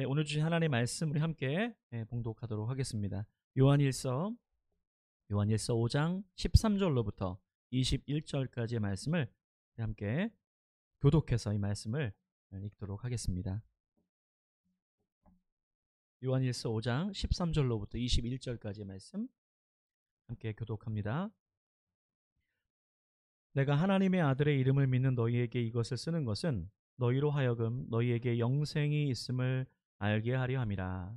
네, 오늘 주신 하나님의 말씀 우리 함께 봉독하도록 하겠습니다. 요한일서 5장 13절로부터 21절까지의 말씀을 우리 함께 교독해서 이 말씀을 읽도록 하겠습니다. 요한일서 5장 13절로부터 21절까지의 말씀 함께 교독합니다. 내가 하나님의 아들의 이름을 믿는 너희에게 이것을 쓰는 것은 너희로 하여금 너희에게 영생이 있음을 알게 하려 함이라.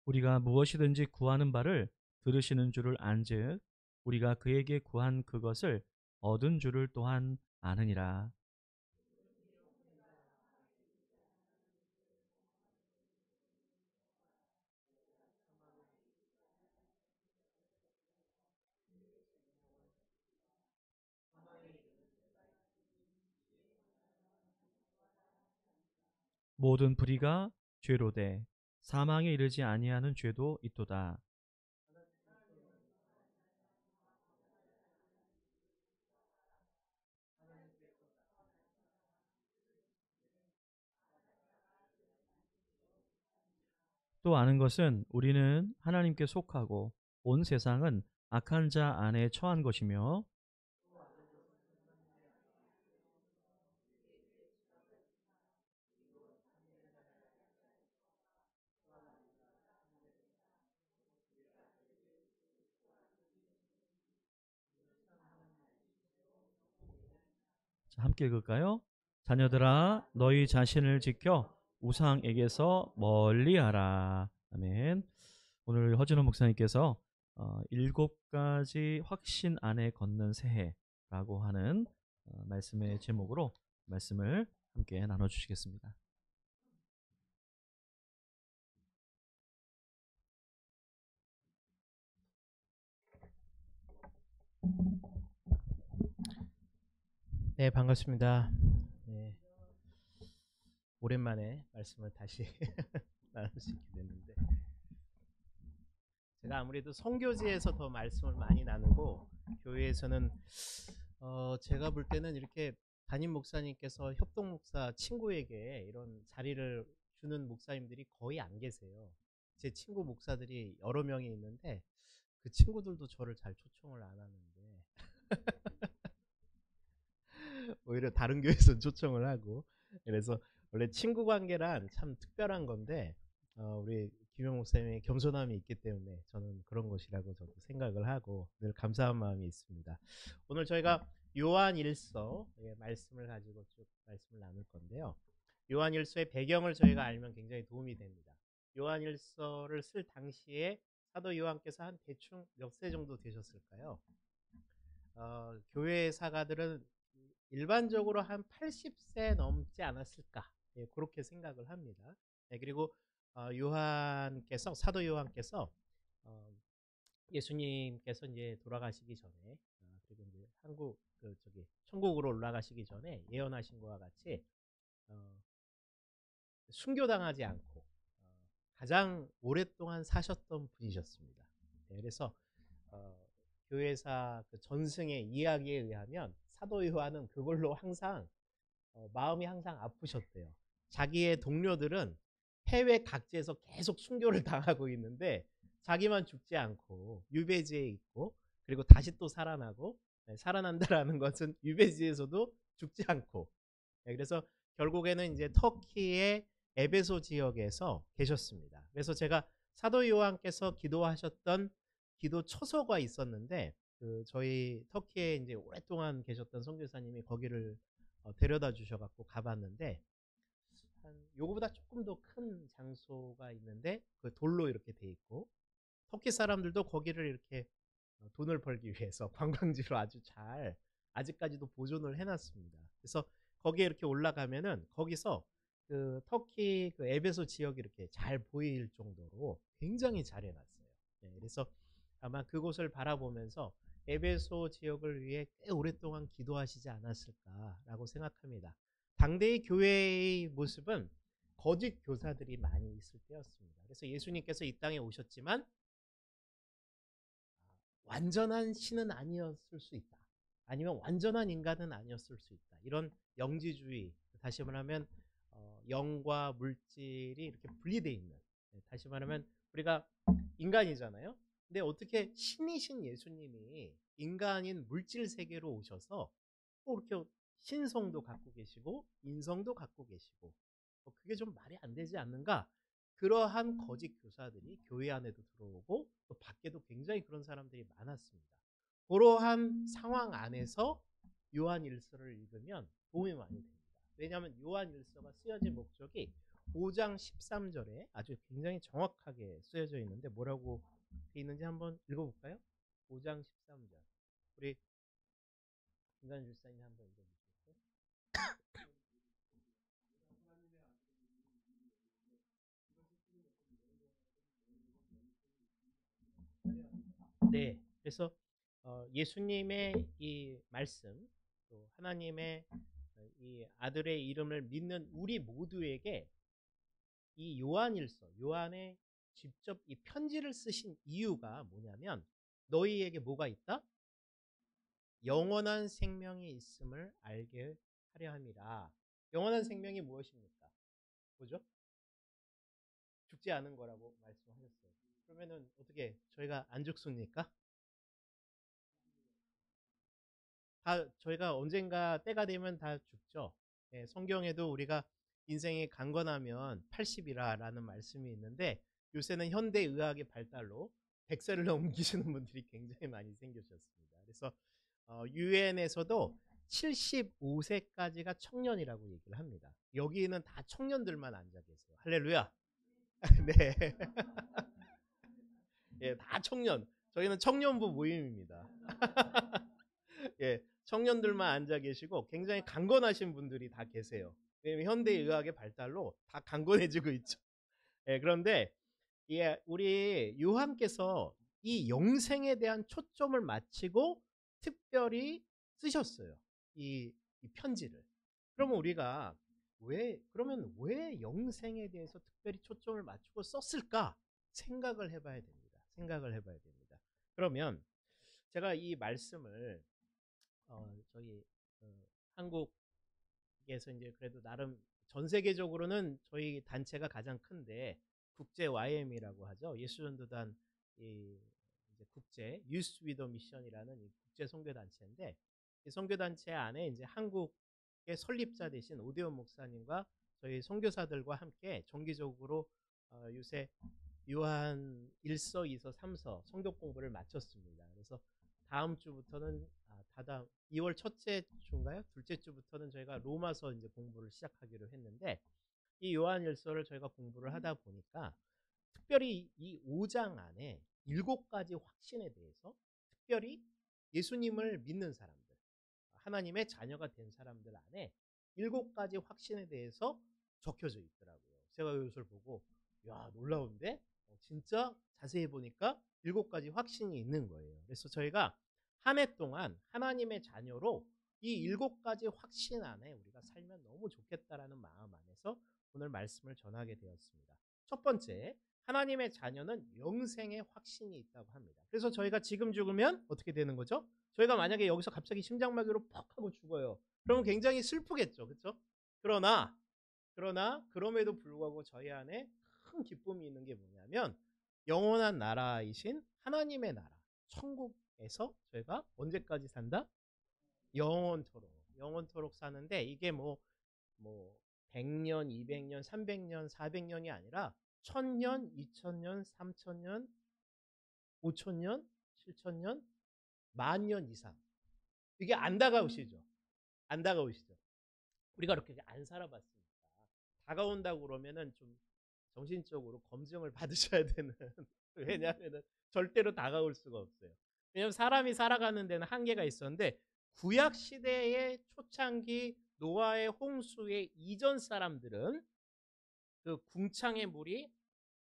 우리가 무엇이든지 구하는 바를 들으시는 줄을 안즉 우리가 그에게 구한 그것을 얻은 줄을 또한 아느니라. 모든 불의가 죄로 돼 사망에 이르지 아니하는 죄도 있도다. 또 아는 것은 우리는 하나님께 속하고 온 세상은 악한 자 안에 처한 것이며. 자, 함께 읽을까요? 자녀들아 너희 자신을 지켜 우상에게서 멀리하라. 아멘. 오늘 허준호 목사님께서 7가지 확신 안에 걷는 새해라고 하는 말씀의 제목으로 말씀을 함께 나눠주시겠습니다. 네, 반갑습니다. 네, 오랜만에 말씀을 다시 나눌 수 있게 됐는데 제가 아무래도 선교지에서 더 말씀을 많이 나누고 교회에서는 제가 볼 때는 이렇게 담임 목사님께서 협동 목사 친구에게 이런 자리를 주는 목사님들이 거의 안 계세요. 제 친구 목사들이 여러 명이 있는데 그 친구들도 저를 잘 초청을 안 하는데 오히려 다른 교회에서 초청을 하고, 그래서 원래 친구 관계란 참 특별한 건데 우리 김영 목사님의 겸손함이 있기 때문에 저는 그런 것이라고 저도 생각을 하고 늘 감사한 마음이 있습니다. 오늘 저희가 요한일서 말씀을 가지고 쭉 말씀을 나눌 건데요. 요한일서의 배경을 저희가 알면 굉장히 도움이 됩니다. 요한일서를 쓸 당시에 사도 요한께서 한 대충 몇 세 정도 되셨을까요? 교회 사가들은 일반적으로 한 80세 넘지 않았을까, 그렇게 생각을 합니다. 그리고 요한께서 사도 요한께서 예수님께서 이제 돌아가시기 전에 그리고 이제 천국으로 올라가시기 전에 예언하신 것과 같이 어, 순교당하지 않고 가장 오랫동안 사셨던 분이셨습니다. 그래서 어, 교회사 그 전승의 이야기에 의하면 사도 요한은 그걸로 항상 마음이 항상 아프셨대요. 자기의 동료들은 해외 각지에서 계속 순교를 당하고 있는데 자기만 죽지 않고 유배지에 있고, 그리고 다시 또 살아나고, 살아난다라는 것은 유배지에서도 죽지 않고, 그래서 결국에는 이제 터키의 에베소 지역에서 계셨습니다. 그래서 제가 사도 요한께서 기도하셨던 기도 초소가 있었는데 저희 터키에 이제 오랫동안 계셨던 선교사님이 거기를 데려다 주셔갖고 가봤는데, 한 요거보다 조금 더 큰 장소가 있는데 그 돌로 이렇게 돼 있고, 터키 사람들도 거기를 이렇게 돈을 벌기 위해서 관광지로 아주 잘 아직까지도 보존을 해놨습니다. 그래서 거기에 이렇게 올라가면은 거기서 그 터키 그 에베소 지역이 이렇게 잘 보일 정도로 굉장히 잘 해놨어요. 그래서 아마 그곳을 바라보면서 에베소 지역을 위해 꽤 오랫동안 기도하시지 않았을까라고 생각합니다. 당대의 교회의 모습은 거짓 교사들이 많이 있을 때였습니다. 그래서 예수님께서 이 땅에 오셨지만 완전한 신은 아니었을 수 있다. 아니면 완전한 인간은 아니었을 수 있다. 이런 영지주의, 다시 말하면 영과 물질이 이렇게 분리되어 있는, 다시 말하면 우리가 인간이잖아요. 근데 어떻게 신이신 예수님이 인간인 물질 세계로 오셔서 또 이렇게 신성도 갖고 계시고 인성도 갖고 계시고, 그게 좀 말이 안 되지 않는가? 그러한 거짓 교사들이 교회 안에도 들어오고 또 밖에도 굉장히 그런 사람들이 많았습니다. 그러한 상황 안에서 요한일서를 읽으면 도움이 많이 됩니다. 왜냐하면 요한일서가 쓰여진 목적이 5장 13절에 아주 굉장히 정확하게 쓰여져 있는데, 뭐라고 되어 있는지 한번 읽어볼까요? 5장 13절. 우리 김관일 집사님 한번 읽어주시겠어요? 네, 그래서 예수님의 이 말씀, 또 하나님의 이 아들의 이름을 믿는 우리 모두에게 이 요한일서, 요한의 직접 이 편지를 쓰신 이유가 뭐냐면, 너희에게 뭐가 있다? 영원한 생명이 있음을 알게 하려 함이라. 영원한 생명이 무엇입니까? 뭐죠? 죽지 않은 거라고 말씀하셨어요. 그러면은 어떻게 저희가 안 죽습니까? 다 저희가 언젠가 때가 되면 다 죽죠. 예, 성경에도 우리가 인생이 강건하면 80이라라는 말씀이 있는데, 요새는 현대 의학의 발달로 100세를 넘기시는 분들이 굉장히 많이 생기셨습니다. 그래서 유엔에서도 75세까지가 청년이라고 얘기를 합니다. 여기는 다 청년들만 앉아 계세요. 할렐루야. 네. 예, 다 청년. 저희는 청년부 모임입니다. 예, 청년들만 앉아 계시고 굉장히 강건하신 분들이 다 계세요. 왜냐면 현대 의학의 발달로 다 강건해지고 있죠. 예, 그런데 예, 우리 요한께서 이 영생에 대한 초점을 맞추고 특별히 쓰셨어요. 이 편지를. 그러면 우리가 왜 영생에 대해서 특별히 초점을 맞추고 썼을까? 생각을 해봐야 됩니다. 생각을 해봐야 됩니다. 그러면 제가 이 말씀을 저희 한국에서 이제 그래도 나름 전 세계적으로는 저희 단체가 가장 큰데, 국제 YM이라고 하죠. 예수전도단 이 이제 국제 유스 위더 미션이라는 이 국제 선교 단체인데, 이 선교 단체 안에 이제 한국의 설립자 되신 오대원 목사님과 저희 선교사들과 함께 정기적으로 요새 요한 1서, 2서, 3서 성경 공부를 마쳤습니다. 그래서 다음 주부터는 다다음 2월 첫째 주인가요? 둘째 주부터는 저희가 로마서 이제 공부를 시작하기로 했는데, 이 요한일서를 저희가 공부를 하다 보니까 특별히 이 5장 안에 7가지 확신에 대해서, 특별히 예수님을 믿는 사람들, 하나님의 자녀가 된 사람들 안에 7가지 확신에 대해서 적혀져 있더라고요. 제가 이것을 보고 야, 놀라운데? 진짜 자세히 보니까 7가지 확신이 있는 거예요. 그래서 저희가 한 해 동안 하나님의 자녀로 이 7가지 확신 안에 우리가 살면 너무 좋겠다라는 마음 안에서 오늘 말씀을 전하게 되었습니다. 첫 번째, 하나님의 자녀는 영생의 확신이 있다고 합니다. 그래서 저희가 지금 죽으면 어떻게 되는 거죠? 저희가 만약에 여기서 갑자기 심장마비로 퍽 하고 죽어요. 그러면 굉장히 슬프겠죠. 그렇죠? 그럼에도 불구하고 저희 안에 큰 기쁨이 있는 게 뭐냐면, 영원한 나라이신 하나님의 나라, 천국에서 저희가 언제까지 산다? 영원토록 사는데, 이게 뭐 100년, 200년, 300년, 400년이 아니라 1000년, 2000년, 3000년, 5000년, 7000년, 10,000년 이상. 이게 안 다가오시죠? 안 다가오시죠? 우리가 그렇게 안 살아봤으니까 다가온다고 그러면은 좀 정신적으로 검증을 받으셔야 되는 왜냐하면 절대로 다가올 수가 없어요. 왜냐하면 사람이 살아가는 데는 한계가 있었는데, 구약 시대의 초창기 노아의 홍수의 이전 사람들은, 그 궁창의 물이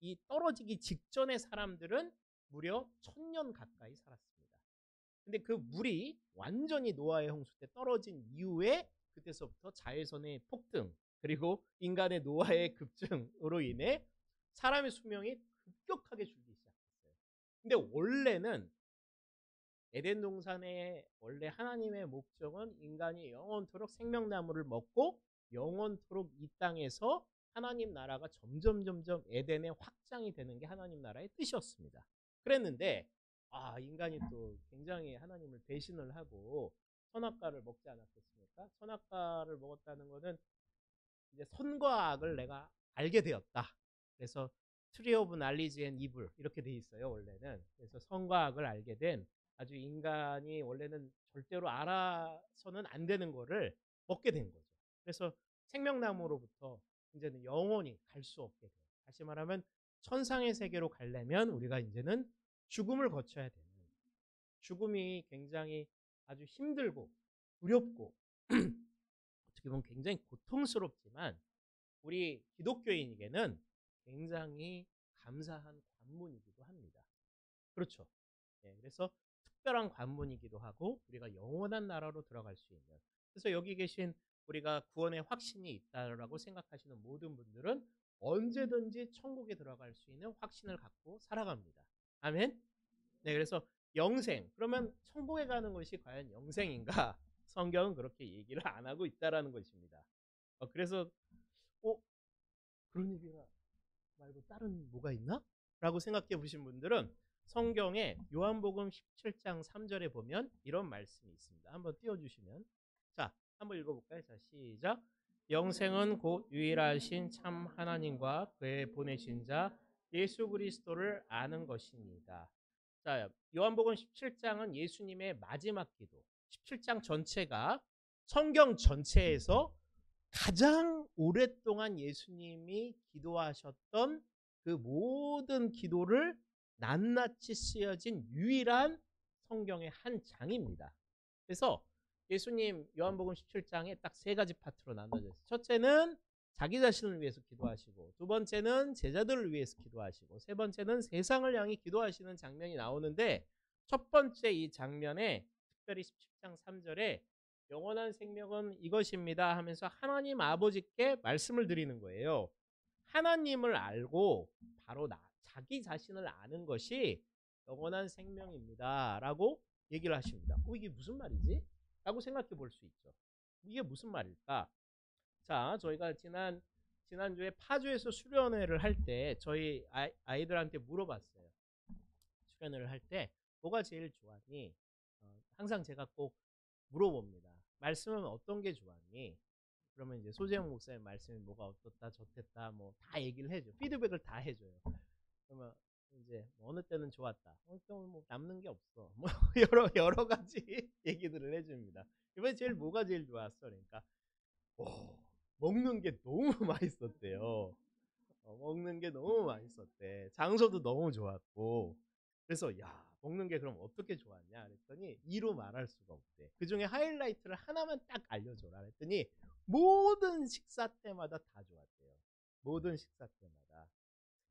이 떨어지기 직전의 사람들은 무려 1000년 가까이 살았습니다. 근데 그 물이 완전히 노아의 홍수 때 떨어진 이후에, 그때서부터 자외선의 폭등, 그리고 인간의 노화의 급증으로 인해 사람의 수명이 급격하게 줄기 시작했어요. 근데 원래는 에덴 동산의 원래 하나님의 목적은 인간이 영원토록 생명나무를 먹고 영원토록 이 땅에서 하나님 나라가 점점 에덴의 확장이 되는 게 하나님 나라의 뜻이었습니다. 그랬는데 인간이 또 굉장히 하나님을 배신을 하고 선악과를 먹지 않았겠습니까? 선악과를 먹었다는 것은 이제 선과 악을 내가 알게 되었다. 그래서 트리 오브 날리지 앤 이블 이렇게 돼 있어요, 원래는. 그래서 선과 악을 알게 된 아주 인간이 원래는 절대로 알아서는 안 되는 거를 먹게 된 거죠. 그래서 생명나무로부터 이제는 영원히 갈 수 없게 돼요. 다시 말하면 천상의 세계로 가려면 우리가 이제는 죽음을 거쳐야 되는, 죽음이 굉장히 아주 힘들고 두렵고 어떻게 보면 굉장히 고통스럽지만 우리 기독교인에게는 굉장히 감사한 관문이기도 합니다. 그렇죠. 그래서 특별한 관문이기도 하고 우리가 영원한 나라로 들어갈 수 있는, 그래서 여기 계신 우리가 구원의 확신이 있다라고 생각하시는 모든 분들은 언제든지 천국에 들어갈 수 있는 확신을 갖고 살아갑니다. 아멘. 네, 그래서 영생, 그러면 천국에 가는 것이 과연 영생인가? 성경은 그렇게 얘기를 안 하고 있다라는 것입니다. 그래서 그런 얘기가 말고 다른 뭐가 있나? 라고 생각해 보신 분들은 성경에 요한복음 17장 3절에 보면 이런 말씀이 있습니다. 한번 띄워주시면, 자, 한번 읽어볼까요? 자, 시작. 영생은 곧 유일하신 참 하나님과 그의 보내신 자 예수 그리스도를 아는 것입니다. 자, 요한복음 17장은 예수님의 마지막 기도, 17장 전체가 성경 전체에서 가장 오랫동안 예수님이 기도하셨던 그 모든 기도를 낱낱이 쓰여진 유일한 성경의 한 장입니다. 그래서 예수님 요한복음 17장에 딱 세 가지 파트로 나눠져 있어요. 첫째는 자기 자신을 위해서 기도하시고, 두 번째는 제자들을 위해서 기도하시고, 세 번째는 세상을 향해 기도하시는 장면이 나오는데, 첫 번째 이 장면에 특별히 17장 3절에 영원한 생명은 이것입니다 하면서 하나님 아버지께 말씀을 드리는 거예요. 하나님을 알고 바로 자기 자신을 아는 것이 영원한 생명입니다 라고 얘기를 하십니다. 이게 무슨 말이지? 라고 생각해 볼 수 있죠. 이게 무슨 말일까? 자, 저희가 지난주에 파주에서 수련회를 할 때 저희 아이들한테 물어봤어요. 수련회를 할 때 뭐가 제일 좋았니? 항상 제가 꼭 물어봅니다. 말씀은 어떤 게 좋았니? 그러면 이제 소재영 목사님 말씀이 뭐가 어떻다 저랬다 뭐 다 얘기를 해줘. 피드백을 다 해줘요. 그러면 이제 어느 때는 좋았다. 뭐 남는 게 없어. 뭐 여러 가지 얘기들을 해줍니다. 이번에 뭐가 제일 좋았어? 그러니까 먹는 게 너무 맛있었대요. 먹는 게 너무 맛있었대. 장소도 너무 좋았고. 그래서 먹는 게 그럼 어떻게 좋았냐 그랬더니 이로 말할 수가 없대. 그 중에 하이라이트를 하나만 딱 알려줘라 그랬더니 모든 식사 때마다 다 좋았대요. 모든 식사 때마다.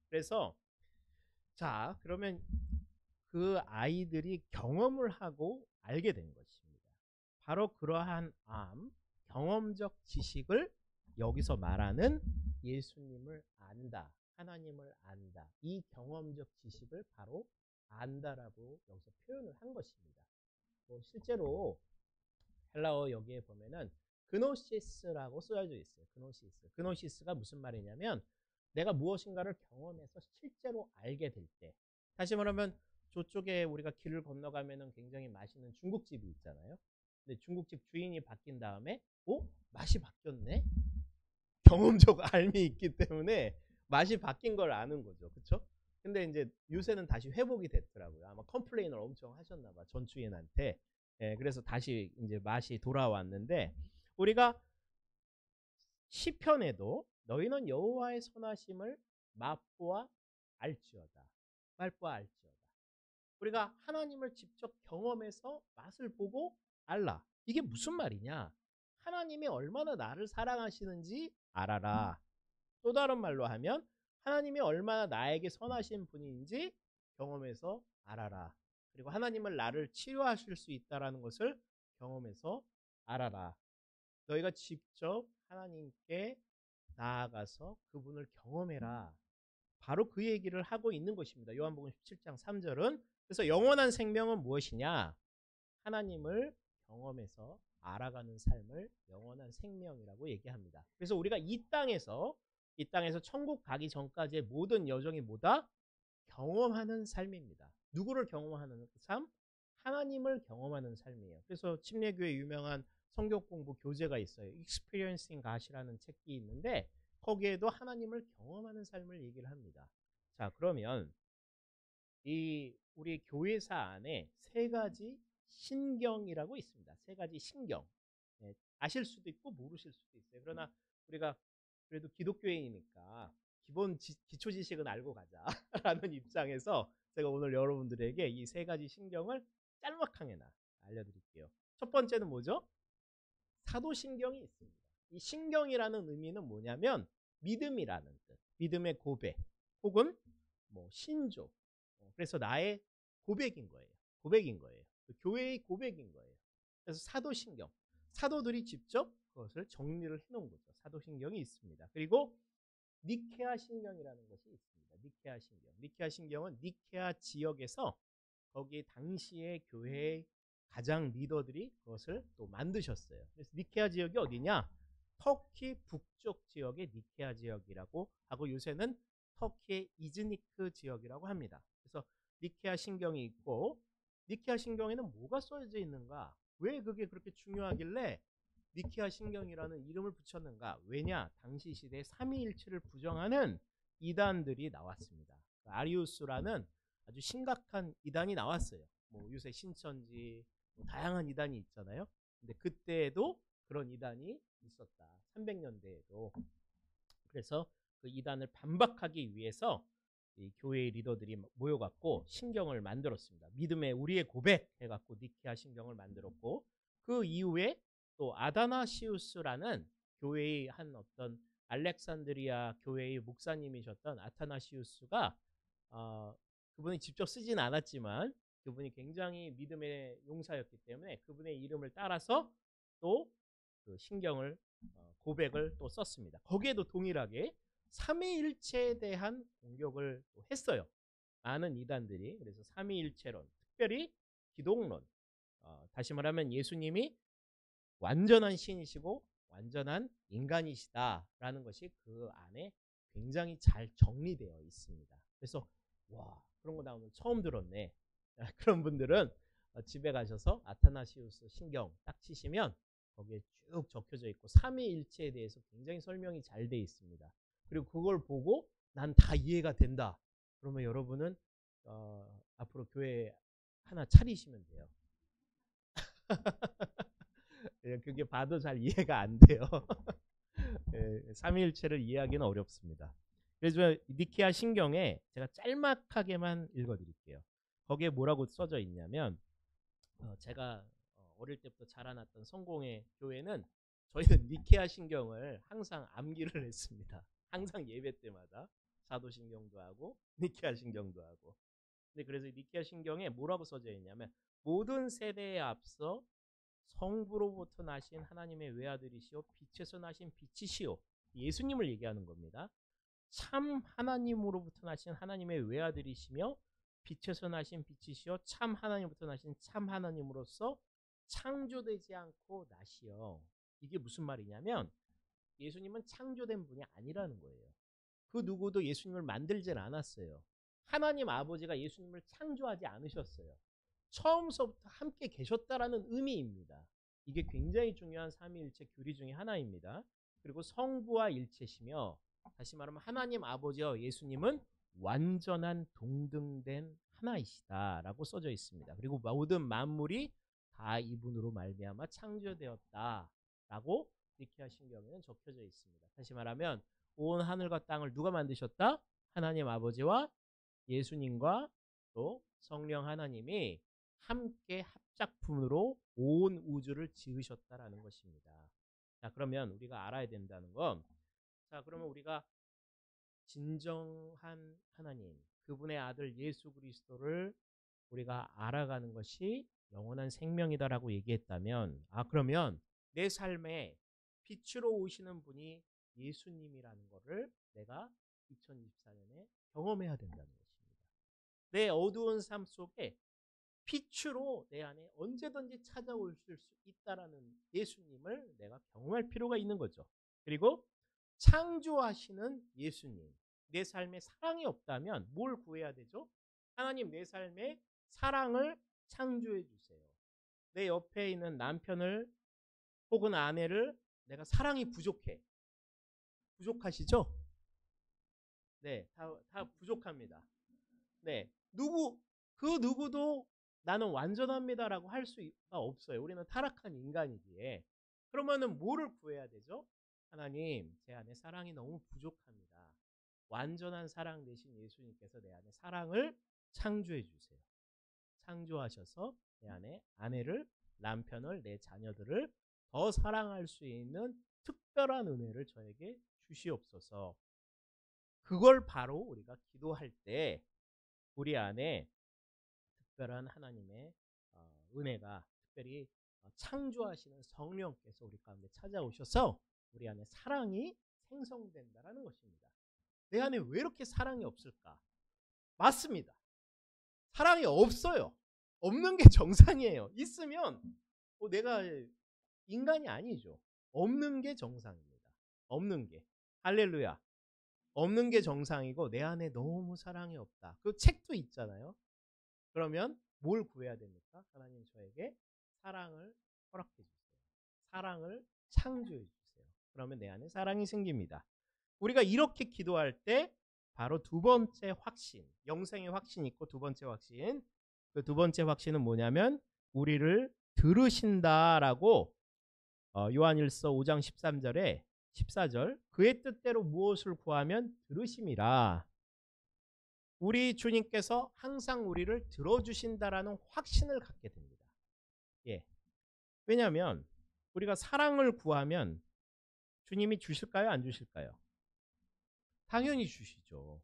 그래서 자, 그러면 그 아이들이 경험을 하고 알게 된 것입니다. 바로 그러한 경험적 지식을 여기서 말하는 예수님을 안다, 하나님을 안다, 이 경험적 지식을 바로 안다라고 여기서 표현을 한 것입니다. 실제로 헬라어 여기에 보면은 그노시스라고 쓰여져 있어요. 그노시스가 무슨 말이냐면 내가 무엇인가를 경험해서 실제로 알게 될 때, 다시 말하면 저쪽에 우리가 길을 건너가면은 굉장히 맛있는 중국집이 있잖아요. 근데 중국집 주인이 바뀐 다음에 맛이 바뀌었네? 경험적 알미 있기 때문에 맛이 바뀐 걸 아는 거죠. 그렇죠? 근데 이제 요새는 다시 회복이 됐더라고요. 아마 컴플레인을 엄청 하셨나 봐, 전 주인한테. 그래서 다시 이제 맛이 돌아왔는데, 우리가 시편에도 너희는 여호와의 선하심을 맛보아 알지어다. 우리가 하나님을 직접 경험해서 맛을 보고 알라. 이게 무슨 말이냐? 하나님이 얼마나 나를 사랑하시는지 알아라. 또 다른 말로 하면 하나님이 얼마나 나에게 선하신 분인지 경험해서 알아라. 그리고 하나님을 나를 치료하실 수 있다는 것을 경험해서 알아라. 너희가 직접 하나님께 나아가서 그분을 경험해라. 바로 그 얘기를 하고 있는 것입니다. 요한복음 17장 3절은. 그래서 영원한 생명은 무엇이냐? 하나님을 경험해서 알아가는 삶을 영원한 생명이라고 얘기합니다. 그래서 우리가 이 땅에서 천국 가기 전까지의 모든 여정이 뭐다? 경험하는 삶입니다. 누구를 경험하는 삶? 하나님을 경험하는 삶이에요. 그래서 침례교회 유명한 성경 공부 교재가 있어요. Experiencing God이라는 책이 있는데 거기에도 하나님을 경험하는 삶을 얘기를 합니다. 자, 그러면 이 우리 교회사 안에 세 가지 신경이라고 있습니다. 세 가지 신경. 예, 아실 수도 있고 모르실 수도 있어요. 그러나 우리가 그래도 기독교인이니까 기본 기초 지식은 알고 가자라는 입장에서 제가 오늘 여러분들에게 이 세 가지 신경을 짤막하게나 알려드릴게요. 첫 번째는 뭐죠? 사도신경이 있습니다. 이 신경이라는 의미는 뭐냐면 믿음이라는 뜻, 믿음의 고백, 혹은 뭐 신조. 그래서 나의 고백인 거예요. 고백인 거예요. 교회의 고백인 거예요. 그래서 사도신경, 사도들이 직접 그것을 정리를 해놓은 거죠. 사도신경이 있습니다. 그리고 니케아 신경이라는 것이 있습니다. 니케아 신경. 니케아 신경은 니케아 지역에서 거기 당시의 교회의 가장 리더들이 그것을 또 만드셨어요. 그래서 니케아 지역이 어디냐? 터키 북쪽 지역의 니케아 지역이라고 하고 요새는 터키의 이즈니크 지역이라고 합니다. 그래서 니케아 신경이 있고 니케아 신경에는 뭐가 써져 있는가? 왜 그게 그렇게 중요하길래 니케아 신경이라는 이름을 붙였는가? 왜냐? 당시 시대에 삼위일체를 부정하는 이단들이 나왔습니다. 아리우스라는 아주 심각한 이단이 나왔어요. 뭐 요새 신천지 뭐 다양한 이단이 있잖아요. 근데 그때에도 그런 이단이 있었다. 300년대에도. 그래서 그 이단을 반박하기 위해서 이 교회의 리더들이 모여갖고 신경을 만들었습니다. 믿음의 우리의 고백 해갖고 니케아 신경을 만들었고 그 이후에 또 아다나시우스라는 교회의 한 어떤 알렉산드리아 교회의 목사님이셨던 아타나시우스가 그분이 직접 쓰진 않았지만 그분이 굉장히 믿음의 용사였기 때문에 그분의 이름을 따라서 또 그 신경을 고백을 또 썼습니다. 거기에도 동일하게 삼위일체에 대한 공격을 했어요. 많은 이단들이. 그래서 삼위일체론, 특별히 기독론, 다시 말하면 예수님이 완전한 신이시고 완전한 인간이시다라는 것이 그 안에 굉장히 잘 정리되어 있습니다. 그래서 와, 그런 거 나 오늘 처음 들었네. 그런 분들은 집에 가셔서 아타나시우스 신경 딱 치시면 거기에 쭉 적혀져 있고 삼위일체에 대해서 굉장히 설명이 잘 돼 있습니다. 그리고 그걸 보고 난 다 이해가 된다. 그러면 여러분은 앞으로 교회 하나 차리시면 돼요. 그게 봐도 잘 이해가 안 돼요. 삼위일체를 이해하기는 어렵습니다. 그래서 니케아 신경에 제가 짤막하게만 읽어드릴게요. 거기에 뭐라고 써져 있냐면 제가 어릴 때부터 자라났던 성공의 교회는 저희는 니케아 신경을 항상 암기를 했습니다. 항상 예배 때마다 사도신경도 하고 니케아 신경도 하고. 근데 그래서 니케아 신경에 뭐라고 써져 있냐면 모든 세대에 앞서 성부로부터 나신 하나님의 외아들이시오 빛에서 나신 빛이시오. 예수님을 얘기하는 겁니다. 참 하나님으로부터 나신 하나님의 외아들이시며 빛에서 나신 빛이시여 참 하나님으로부터 나신 참 하나님으로서 창조되지 않고 나시어. 이게 무슨 말이냐면 예수님은 창조된 분이 아니라는 거예요. 그 누구도 예수님을 만들진 않았어요. 하나님 아버지가 예수님을 창조하지 않으셨어요. 처음서부터 함께 계셨다라는 의미입니다. 이게 굉장히 중요한 삼위일체 교리 중에 하나입니다. 그리고 성부와 일체시며 다시 말하면 하나님 아버지와 예수님은 완전한 동등된 하나이시다라고 써져 있습니다. 그리고 모든 만물이 다 이분으로 말미암아 창조되었다라고 니케아 신경에는 적혀져 있습니다. 다시 말하면 온 하늘과 땅을 누가 만드셨다? 하나님 아버지와 예수님과 또 성령 하나님이 함께 합작품으로 온 우주를 지으셨다라는 것입니다. 자, 그러면 우리가 알아야 된다는 건, 자, 그러면 우리가 진정한 하나님, 그분의 아들 예수 그리스도를 우리가 알아가는 것이 영원한 생명이다라고 얘기했다면, 그러면 내 삶에 빛으로 오시는 분이 예수님이라는 것을 내가 2024년에 경험해야 된다는 것입니다. 내 어두운 삶 속에 빛으로 내 안에 언제든지 찾아오실 수 있다라는 예수님을 내가 경험할 필요가 있는 거죠. 그리고 창조하시는 예수님, 내 삶에 사랑이 없다면 뭘 구해야 되죠? 하나님, 내 삶에 사랑을 창조해 주세요. 내 옆에 있는 남편을 혹은 아내를 내가 사랑이 부족해. 부족하시죠? 네, 다 부족합니다. 네, 그 누구도 나는 완전합니다라고 할 수가 없어요. 우리는 타락한 인간이기에. 그러면은 뭐를 구해야 되죠? 하나님, 제 안에 사랑이 너무 부족합니다. 완전한 사랑 되신 예수님께서 내 안에 사랑을 창조해 주세요. 창조하셔서 내 안에 아내를, 남편을, 내 자녀들을 더 사랑할 수 있는 특별한 은혜를 저에게 주시옵소서. 그걸 바로 우리가 기도할 때 우리 안에 특별한 하나님의 은혜가, 특별히 창조하시는 성령께서 우리 가운데 찾아오셔서 우리 안에 사랑이 생성된다라는 것입니다. 내 안에 왜 이렇게 사랑이 없을까? 맞습니다. 사랑이 없어요. 없는 게 정상이에요. 있으면 내가 인간이 아니죠. 없는 게 정상입니다. 없는 게. 할렐루야. 없는 게 정상이고 내 안에 너무 사랑이 없다. 그 책도 있잖아요. 그러면 뭘 구해야 됩니까? 하나님, 저에게 사랑을 허락해 주세요. 사랑을 창조해 주세요. 그러면 내 안에 사랑이 생깁니다. 우리가 이렇게 기도할 때 바로 두 번째 확신, 영생의 확신이 있고 두 번째 확신, 그 두 번째 확신은 뭐냐면 우리를 들으신다라고 요한일서 5장 13절에 14절, 그의 뜻대로 무엇을 구하면 들으심이라. 우리 주님께서 항상 우리를 들어주신다라는 확신을 갖게 됩니다. 예. 왜냐하면 우리가 사랑을 구하면 주님이 주실까요? 안 주실까요? 당연히 주시죠.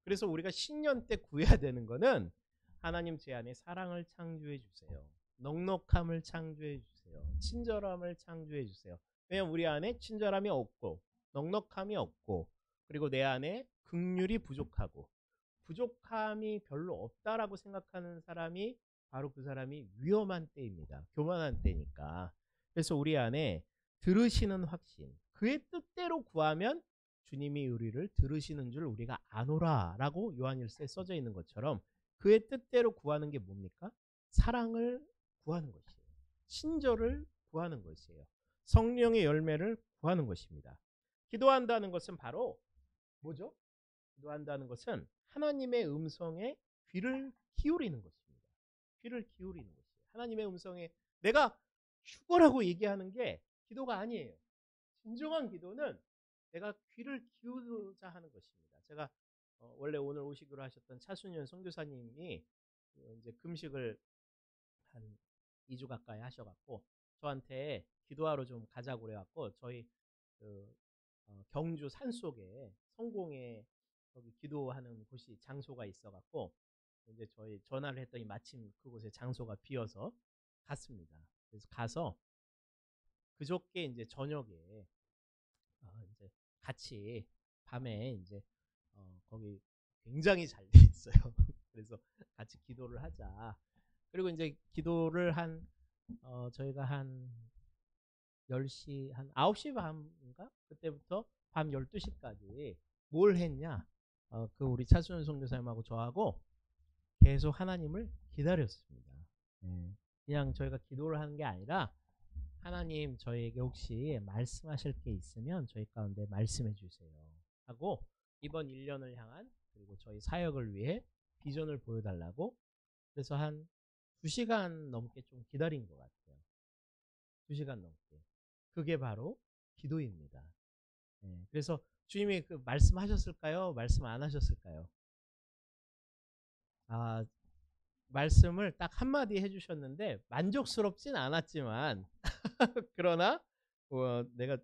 그래서 우리가 신년 때 구해야 되는 거는 하나님, 제 안에 사랑을 창조해 주세요. 넉넉함을 창조해 주세요. 친절함을 창조해 주세요. 왜냐하면 우리 안에 친절함이 없고 넉넉함이 없고, 그리고 내 안에 긍휼이 부족하고 부족함이 별로 없다라고 생각하는 사람이 바로 그 사람이 위험한 때입니다. 교만한 때니까. 그래서 우리 안에 들으시는 확신, 그의 뜻대로 구하면 주님이 우리를 들으시는 줄 우리가 아노라라고 요한일서에 써져 있는 것처럼 그의 뜻대로 구하는 게 뭡니까? 사랑을 구하는 것이에요. 친절을 구하는 것이에요. 성령의 열매를 구하는 것입니다. 기도한다는 것은 바로 뭐죠? 기도한다는 것은 하나님의 음성에 귀를 기울이는 것입니다. 귀를 기울이는 것이에요. 하나님의 음성에 내가 죽어라고 얘기하는 게 기도가 아니에요. 진정한 기도는 내가 귀를 기울이자 하는 것입니다. 제가 원래 오늘 오시기로 하셨던 차순현 선교사님이 이제 금식을 한 2주 가까이 하셔갖고 저한테 기도하러 좀 가자고 그래갖고 저희 그 경주 산속에 성공에 거기 기도하는 곳이 장소가 있어갖고 이제 저희 전화를 했더니 마침 그곳에 장소가 비어서 갔습니다. 그래서 가서 그저께 이제 저녁에 이제 같이 밤에 이제 거기 굉장히 잘 돼 있어요. 그래서 같이 기도를 하자. 그리고 이제 기도를 한 저희가 한 10시, 한 9시 반인가? 그때부터 밤 12시까지 뭘 했냐? 그 우리 차순현 선교사님하고 저하고 계속 하나님을 기다렸습니다. 그냥 저희가 기도를 하는 게 아니라 하나님, 저희에게 혹시 말씀하실 게 있으면 저희 가운데 말씀해 주세요 하고 이번 1년을 향한, 그리고 저희 사역을 위해 비전을 보여달라고, 그래서 한 2시간 넘게 좀 기다린 것 같아요. 2시간 넘게. 그게 바로 기도입니다. 그래서 주님이 그 말씀하셨을까요? 말씀 안 하셨을까요? 말씀을 딱 한마디 해주셨는데 만족스럽진 않았지만 그러나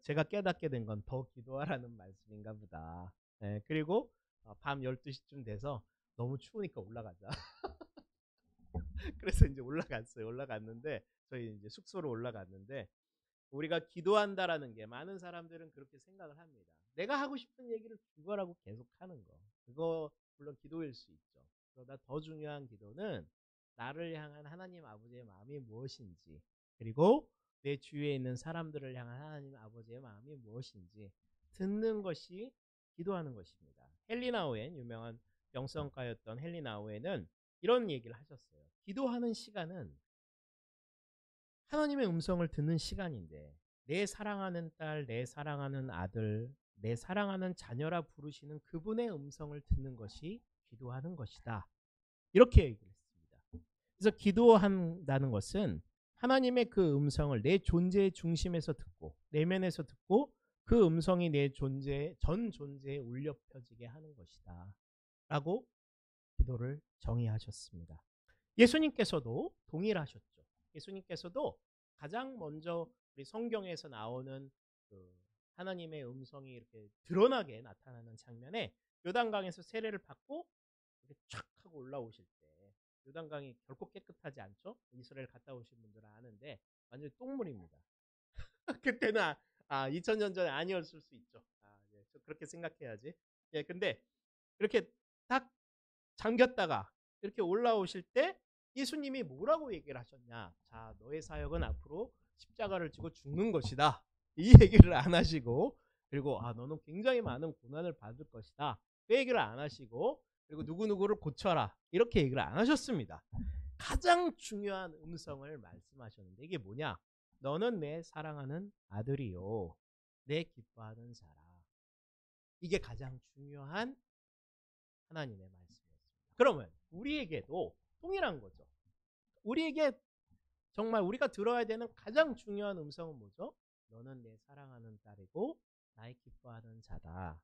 제가 깨닫게 된 건 더 기도하라는 말씀인가 보다. 그리고 밤 12시쯤 돼서 너무 추우니까 올라가자. 그래서 이제 올라갔어요. 올라갔는데 저희 이제 숙소로 올라갔는데, 우리가 기도한다라는 게 많은 사람들은 그렇게 생각을 합니다. 내가 하고 싶은 얘기를 그거라고 계속 하는 거. 그거 물론 기도일 수 있죠. 그러나 더 중요한 기도는 나를 향한 하나님 아버지의 마음이 무엇인지, 그리고 내 주위에 있는 사람들을 향한 하나님 아버지의 마음이 무엇인지 듣는 것이 기도하는 것입니다. 헨리 나우엔, 유명한 영성가였던 헨리 나우엔은 이런 얘기를 하셨어요. 기도하는 시간은 하나님의 음성을 듣는 시간인데, 내 사랑하는 딸, 내 사랑하는 아들, 내 사랑하는 자녀라 부르시는 그분의 음성을 듣는 것이 기도하는 것이다. 이렇게 얘기를 했습니다. 그래서 기도한다는 것은 하나님의 그 음성을 내 존재의 중심에서 듣고, 내면에서 듣고, 그 음성이 내 존재, 전 존재에 울려 펴지게 하는 것이다 라고 기도를 정의하셨습니다. 예수님께서도 동일하셨죠. 예수님께서도 가장 먼저 우리 성경에서 나오는 그 하나님의 음성이 이렇게 드러나게 나타나는 장면에, 요단강에서 세례를 받고 이렇게 촥 하고 올라오실 때, 요단강이 결코 깨끗하지 않죠. 이스라엘 갔다 오신 분들은 아는데 완전 똥물입니다. 그때는 2000년 전에 아니었을 수 있죠. 예, 그렇게 생각해야지. 예, 근데 이렇게 딱 잠겼다가 이렇게 올라오실 때 예수님이 뭐라고 얘기를 하셨냐? 자, 너의 사역은 앞으로 십자가를 지고 죽는 것이다. 이 얘기를 안 하시고, 그리고 너는 굉장히 많은 고난을 받을 것이다. 그 얘기를 안 하시고, 그리고 누구누구를 고쳐라. 이렇게 얘기를 안 하셨습니다. 가장 중요한 음성을 말씀하셨는데, 이게 뭐냐? 너는 내 사랑하는 아들이요, 내 기뻐하는 자라. 이게 가장 중요한 하나님의 말씀이었습니다. 그러면 우리에게도 동일한 거죠. 우리에게 정말 우리가 들어야 되는 가장 중요한 음성은 뭐죠? 너는 내 사랑하는 딸이고 나의 기뻐하는 자다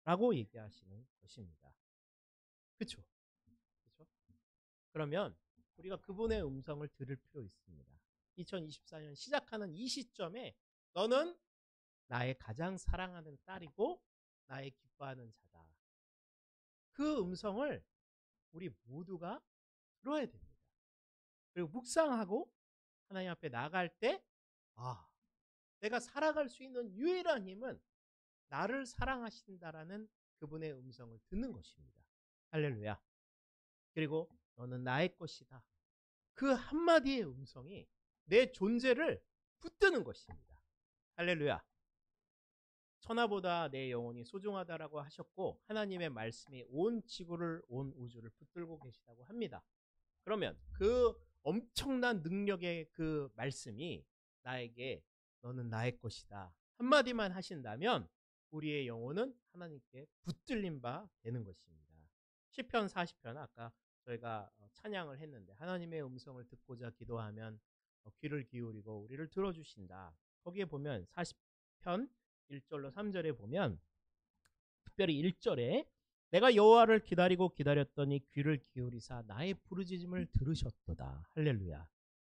라고 얘기하시는 것입니다. 그렇죠? 그렇죠? 그러면 우리가 그분의 음성을 들을 필요 있습니다. 2024년 시작하는 이 시점에 너는 나의 가장 사랑하는 딸이고 나의 기뻐하는 자다. 그 음성을 우리 모두가 들어야 됩니다. 그리고 묵상하고 하나님 앞에 나갈 때, 내가 살아갈 수 있는 유일한 힘은 나를 사랑하신다라는 그분의 음성을 듣는 것입니다. 할렐루야. 그리고 너는 나의 것이다. 그 한마디의 음성이 내 존재를 붙드는 것입니다. 할렐루야. 천하보다 내 영혼이 소중하다라고 하셨고, 하나님의 말씀이 온 지구를, 온 우주를 붙들고 계시다고 합니다. 그러면 그 엄청난 능력의 그 말씀이 나에게 너는 나의 것이다 한마디만 하신다면 우리의 영혼은 하나님께 붙들린 바 되는 것입니다. 시편 40편, 아까 저희가 찬양을 했는데, 하나님의 음성을 듣고자 기도하면 귀를 기울이고 우리를 들어주신다. 거기에 보면 40편 1절로 3절에 보면, 특별히 1절에 내가 여호와를 기다리고 기다렸더니 귀를 기울이사 나의 부르짖음을 들으셨도다. 할렐루야.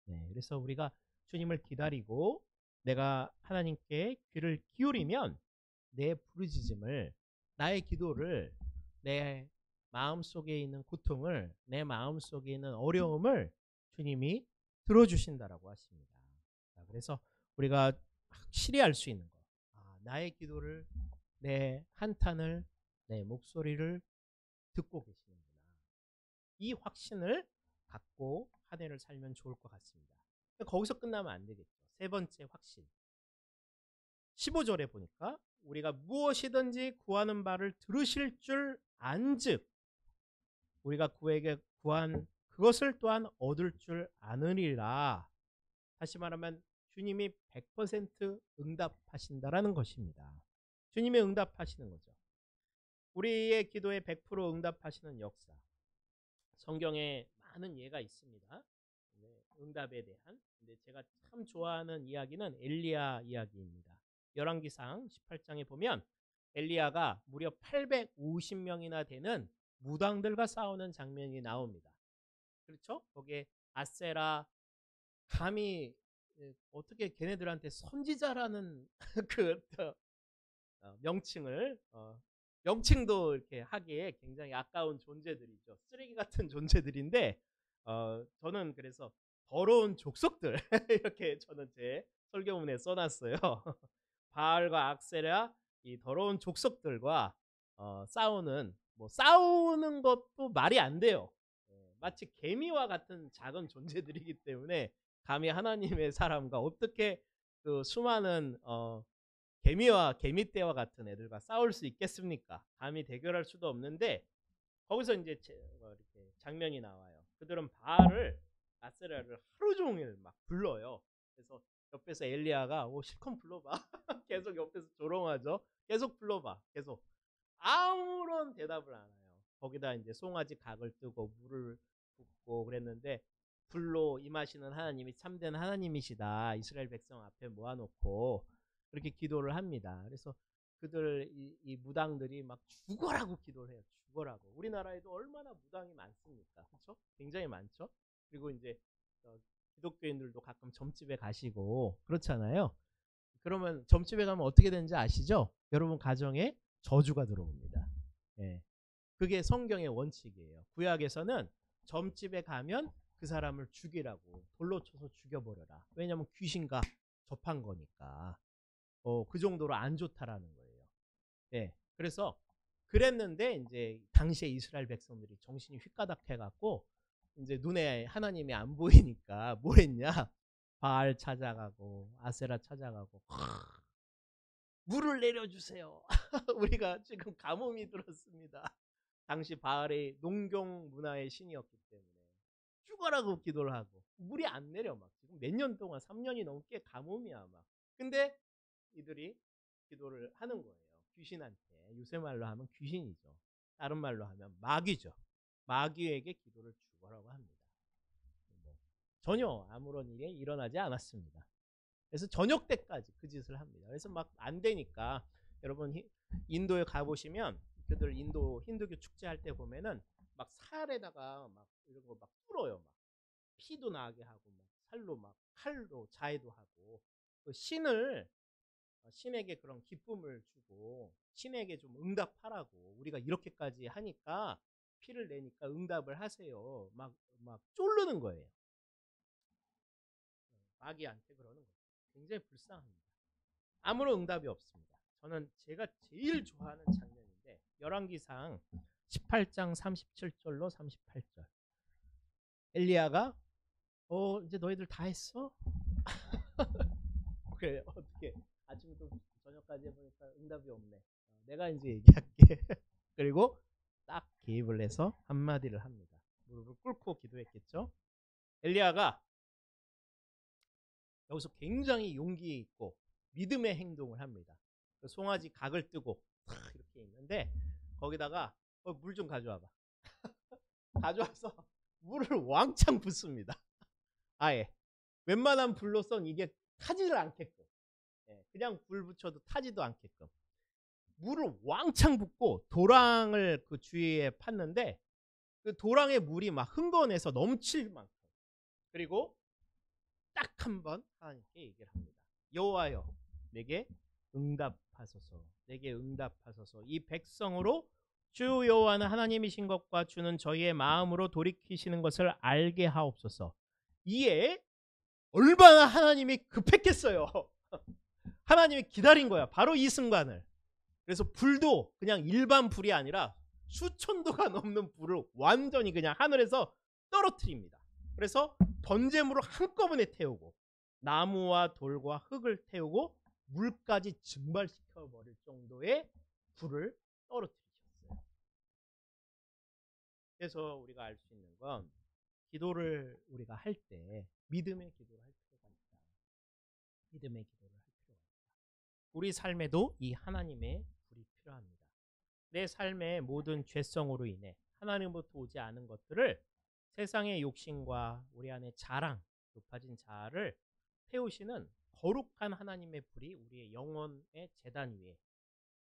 네, 그래서 우리가 주님을 기다리고 내가 하나님께 귀를 기울이면 내 부르짖음을, 나의 기도를, 내 마음속에 있는 고통을, 내 마음속에 있는 어려움을 주님이 들어주신다라고 하십니다. 그래서 우리가 확실히 알 수 있는 것, 나의 기도를, 내 한탄을, 내 목소리를 듣고 계시는구나. 이 확신을 갖고 한 해를 살면 좋을 것 같습니다. 거기서 끝나면 안 되겠죠. 세 번째 확신. 15절에 보니까 우리가 무엇이든지 구하는 바를 들으실 줄 안즉 우리가 그에게 구한 그것을 또한 얻을 줄 아느니라. 다시 말하면 주님이 100% 응답하신다라는 것입니다. 주님이 응답하시는 거죠. 우리의 기도에 100% 응답하시는 역사, 성경에 많은 예가 있습니다. 응답에 대한. 근데 제가 참 좋아하는 이야기는 엘리야 이야기입니다. 열왕기상 18장에 보면 엘리야가 무려 850명이나 되는 무당들과 싸우는 장면이 나옵니다. 그렇죠? 거기에 아세라, 감히 어떻게 걔네들한테 선지자라는 그 명칭을 명칭도 이렇게 하기에 굉장히 아까운 존재들이죠. 쓰레기 같은 존재들인데 저는 그래서 더러운 족속들 이렇게 저는 제 설교문에 써놨어요. 바알과 악세라, 이 더러운 족속들과 싸우는 것도 말이 안 돼요. 마치 개미와 같은 작은 존재들이기 때문에 감히 하나님의 사람과 어떻게 그 수많은 개미와 개미떼와 같은 애들과 싸울 수 있겠습니까? 감히 대결할 수도 없는데 거기서 이제 이렇게 장면이 나와요. 그들은 바알을 아세라를 하루 종일 막 불러요. 그래서 옆에서 엘리야가 실컷 불러봐. 계속 옆에서 조롱하죠. 계속 불러봐. 계속 아무런 대답을 안 해요. 거기다 이제 송아지 각을 뜨고 물을 붓고 그랬는데 불로 임하시는 하나님이 참된 하나님이시다. 이스라엘 백성 앞에 모아놓고 그렇게 기도를 합니다. 그래서 그들 이 무당들이 막 죽어라고 기도를 해요. 죽어라고. 우리나라에도 얼마나 무당이 많습니까? 그렇죠? 굉장히 많죠. 그리고 이제 기독교인들도 가끔 점집에 가시고 그렇잖아요. 그러면 점집에 가면 어떻게 되는지 아시죠? 여러분 가정에 저주가 들어옵니다. 예. 그게 성경의 원칙이에요. 구약에서는 점집에 가면 그 사람을 죽이라고 돌로 쳐서 죽여버려라. 왜냐하면 귀신과 접한 거니까. 그 정도로 안 좋다라는 거예요. 예. 그래서 그랬는데 이제 당시에 이스라엘 백성들이 정신이 휘가닥해갖고 이제 눈에 하나님이 안 보이니까 뭘 했냐? 바알 찾아가고 아세라 찾아가고 물을 내려주세요. 우리가 지금 가뭄이 들었습니다. 당시 바알이 농경 문화의 신이었기 때문에 죽어라고 기도를 하고 물이 안 내려 막 지금 몇 년 동안 3년이 넘게 가뭄이야 막. 근데 이들이 기도를 하는 거예요. 귀신한테. 요새 말로 하면 귀신이죠. 다른 말로 하면 마귀죠. 마귀에게 기도를 죽어라고 합니다. 전혀 아무런 일이 일어나지 않았습니다. 그래서 저녁 때까지 그 짓을 합니다. 그래서 막 안 되니까 여러분 인도에 가보시면 그들 인도 힌두교 축제할 때 보면은 막 살에다가 막 이런 거 막 뚫어요. 막 피도 나게 하고 막 살로 막 칼로 자해도 하고 그 신에게 그런 기쁨을 주고 신에게 좀 응답하라고 우리가 이렇게까지 하니까 피를 내니까 응답을 하세요. 막 쫄르는 거예요. 마귀한테 그러는 거죠. 굉장히 불쌍합니다. 아무런 응답이 없습니다. 저는 제가 제일 좋아하는 장면인데 열왕기상 18장 37절로 38절. 엘리야가 이제 너희들 다 했어? 그래 어떻게 아침부터 저녁까지 해보니까 응답이 없네. 내가 이제 얘기할게. 그리고 딱 개입을 해서 한마디를 합니다. 무릎을 꿇고 기도했겠죠. 엘리야가 여기서 굉장히 용기 있고 믿음의 행동을 합니다. 그 송아지 각을 뜨고 이렇게 있는데 거기다가 물 좀 가져와봐. 가져와서 물을 왕창 붓습니다. 아예 웬만한 불로선 이게 타지를 않게끔 그냥 불 붙여도 타지도 않게끔 물을 왕창 붓고 도랑을 그 주위에 팠는데 그 도랑의 물이 막 흥건해서 넘칠 만큼 그리고 딱 한 번 하나님께 얘기를 합니다. 여호와여 내게 응답하소서. 내게 응답하소서. 이 백성으로 주 여호와는 하나님이신 것과 주는 저희의 마음으로 돌이키시는 것을 알게 하옵소서. 이에 얼마나 하나님이 급했겠어요. 하나님이 기다린 거야. 바로 이 순간을. 그래서 불도 그냥 일반 불이 아니라 수천 도가 넘는 불을 완전히 그냥 하늘에서 떨어뜨립니다. 그래서 번제물을 한꺼번에 태우고 나무와 돌과 흙을 태우고 물까지 증발시켜 버릴 정도의 불을 떨어뜨리셨어요. 그래서 우리가 알 수 있는 건 기도를 우리가 할 때 믿음의 기도를 할 필요가 있다. 믿음의 기도를 할 필요가 있다. 우리 삶에도 이 하나님의 불이 필요합니다. 내 삶의 모든 죄성으로 인해 하나님부터 오지 않은 것들을 세상의 욕심과 우리 안의 자랑, 높아진 자아를 태우시는 거룩한 하나님의 불이 우리의 영혼의 제단 위에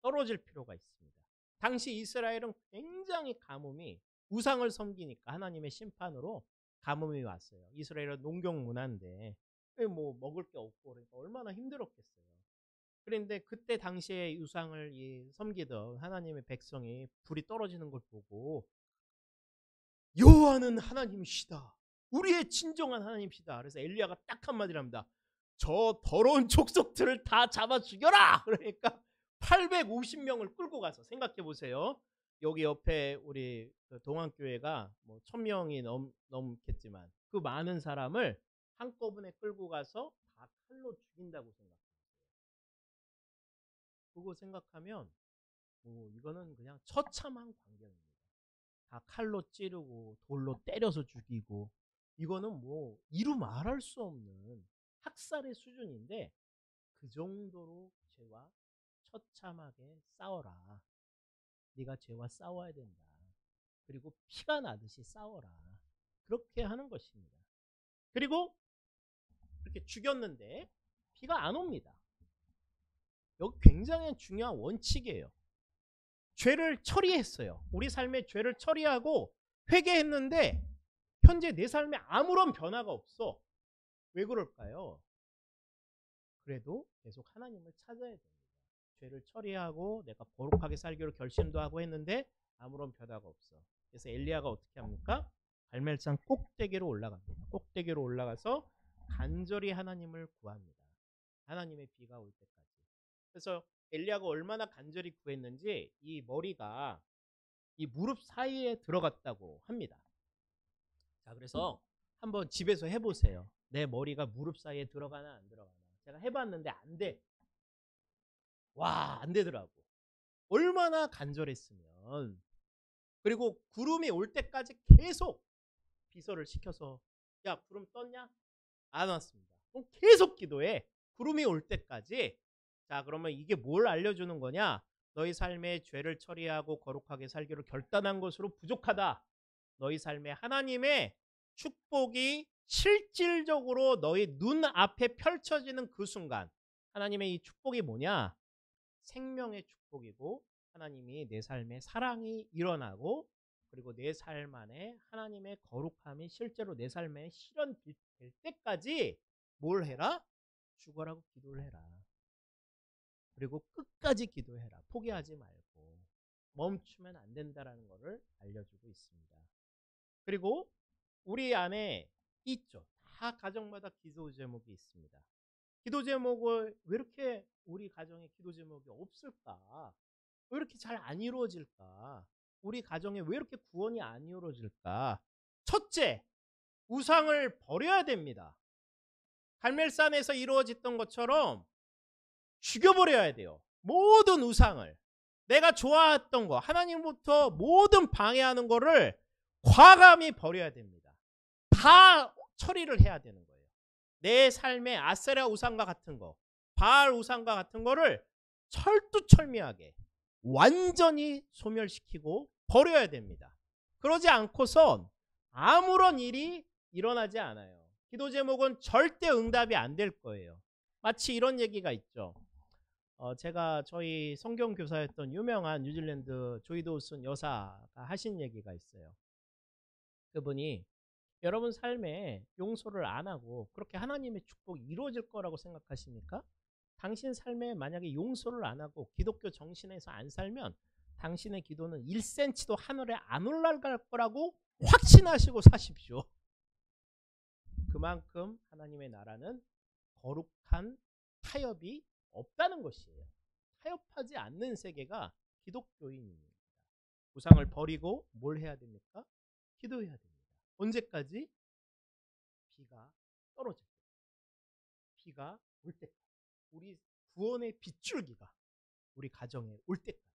떨어질 필요가 있습니다. 당시 이스라엘은 굉장히 가뭄이 우상을 섬기니까 하나님의 심판으로 가뭄이 왔어요. 이스라엘은 농경 문화인데 뭐 먹을 게 없고 그러니까 얼마나 힘들었겠어요. 그런데 그때 당시에 우상을 섬기던 하나님의 백성이 불이 떨어지는 걸 보고 여호와는 하나님이시다. 우리의 진정한 하나님이시다. 그래서 엘리야가 딱 한마디를 합니다. 저 더러운 족속들을 다 잡아 죽여라. 그러니까 850명을 끌고 가서 생각해 보세요. 여기 옆에 우리 그 동안교회가 뭐 1000명이 넘겠지만 그 많은 사람을 한꺼번에 끌고 가서 다 칼로 죽인다고 생각해요. 그거 생각하면 이거는 그냥 처참한 광경입니다. 다 칼로 찌르고 돌로 때려서 죽이고 이거는 뭐 이루 말할 수 없는 학살의 수준인데 그 정도로 죄와 처참하게 싸워라. 네가 죄와 싸워야 된다. 그리고 피가 나듯이 싸워라. 그렇게 하는 것입니다. 그리고 이렇게 죽였는데 피가 안 옵니다. 여기 굉장히 중요한 원칙이에요. 죄를 처리했어요. 우리 삶의 죄를 처리하고 회개했는데 현재 내 삶에 아무런 변화가 없어. 왜 그럴까요? 그래도 계속 하나님을 찾아야 됩니다. 죄를 처리하고 내가 거룩하게 살기로 결심도 하고 했는데 아무런 변화가 없어. 그래서 엘리야가 어떻게 합니까? 갈멜산 꼭대기로 올라갑니다. 꼭대기로 올라가서 간절히 하나님을 구합니다. 하나님의 비가 올 때까지. 그래서 엘리야가 얼마나 간절히 구했는지 이 머리가 이 무릎 사이에 들어갔다고 합니다. 자, 그래서 한번 집에서 해보세요. 내 머리가 무릎 사이에 들어가나 안 들어가나. 제가 해봤는데 안 돼. 와, 안 되더라고. 얼마나 간절했으면. 그리고 구름이 올 때까지 계속 비서를 시켜서 야, 구름 떴냐? 안 왔습니다. 그럼 계속 기도해. 구름이 올 때까지. 자, 그러면 이게 뭘 알려주는 거냐? 너희 삶에 죄를 처리하고 거룩하게 살기로 결단한 것으로 부족하다. 너희 삶에 하나님의 축복이 실질적으로 너희 눈앞에 펼쳐지는 그 순간 하나님의 이 축복이 뭐냐? 생명의 축복이고 하나님이 내 삶에 사랑이 일어나고 그리고 내 삶 안에 하나님의 거룩함이 실제로 내 삶에 실현될 때까지 뭘 해라? 죽어라고 기도를 해라. 그리고 끝까지 기도해라. 포기하지 말고 멈추면 안 된다라는 것을 알려주고 있습니다. 그리고 우리 안에 있죠. 다 가정마다 기도 제목이 있습니다. 기도 제목을 왜 이렇게 우리 가정에 기도 제목이 없을까? 왜 이렇게 잘 안 이루어질까? 우리 가정에 왜 이렇게 구원이 안 이루어질까? 첫째, 우상을 버려야 됩니다. 갈멜산에서 이루어졌던 것처럼 죽여버려야 돼요. 모든 우상을. 내가 좋아했던 거, 하나님부터 모든 방해하는 거를 과감히 버려야 됩니다. 다 처리를 해야 되는 거예요. 내 삶의 아세라 우상과 같은 거, 바알 우상과 같은 거를 철두철미하게 완전히 소멸시키고 버려야 됩니다. 그러지 않고선 아무런 일이 일어나지 않아요. 기도 제목은 절대 응답이 안 될 거예요. 마치 이런 얘기가 있죠. 제가 저희 성경교사였던 유명한 뉴질랜드 조이드 오슨 여사가 하신 얘기가 있어요. 그분이 여러분 삶에 용서를 안 하고 그렇게 하나님의 축복이 이루어질 거라고 생각하십니까? 당신 삶에 만약에 용서를 안 하고 기독교 정신에서 안 살면 당신의 기도는 1cm도 하늘에 안 올라갈 거라고 확신하시고 사십시오. 그만큼 하나님의 나라는 거룩한 타협이 없다는 것이에요. 타협하지 않는 세계가 기독교인입니다. 우상을 버리고 뭘 해야 됩니까? 기도해야 됩니다. 언제까지? 비가 떨어질 때까지. 비가 올 때까지. 우리 구원의 빗줄기가 우리 가정에 올 때까지.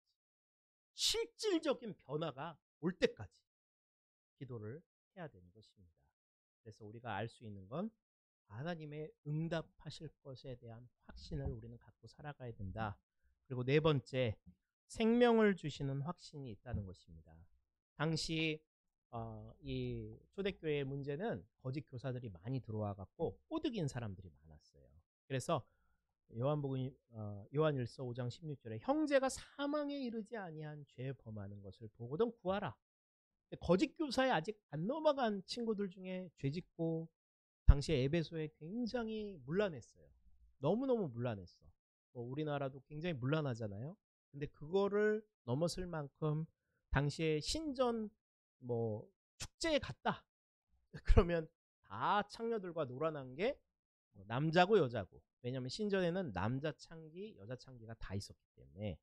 실질적인 변화가 올 때까지 기도를 해야 되는 것입니다. 그래서 우리가 알 수 있는 건 하나님의 응답하실 것에 대한 확신을 우리는 갖고 살아가야 된다. 그리고 네 번째, 생명을 주시는 확신이 있다는 것입니다. 당시 이 초대교회의 문제는 거짓 교사들이 많이 들어와 갖고 꼬드긴 사람들이 많았어요. 그래서 요한복음 요한일서 5장 16절에 형제가 사망에 이르지 아니한 죄 범하는 것을 보고든 구하라. 거짓 교사에 아직 안 넘어간 친구들 중에 죄짓고 당시에 에베소에 굉장히 문란했어요. 너무너무 문란했어. 우리나라도 굉장히 문란하잖아요. 근데 그거를 넘어설 만큼 당시에 신전 축제에 갔다. 그러면 다 창녀들과 놀아난 게 남자고 여자고. 왜냐하면 신전에는 남자 창기, 여자 창기가 다 있었기 때문에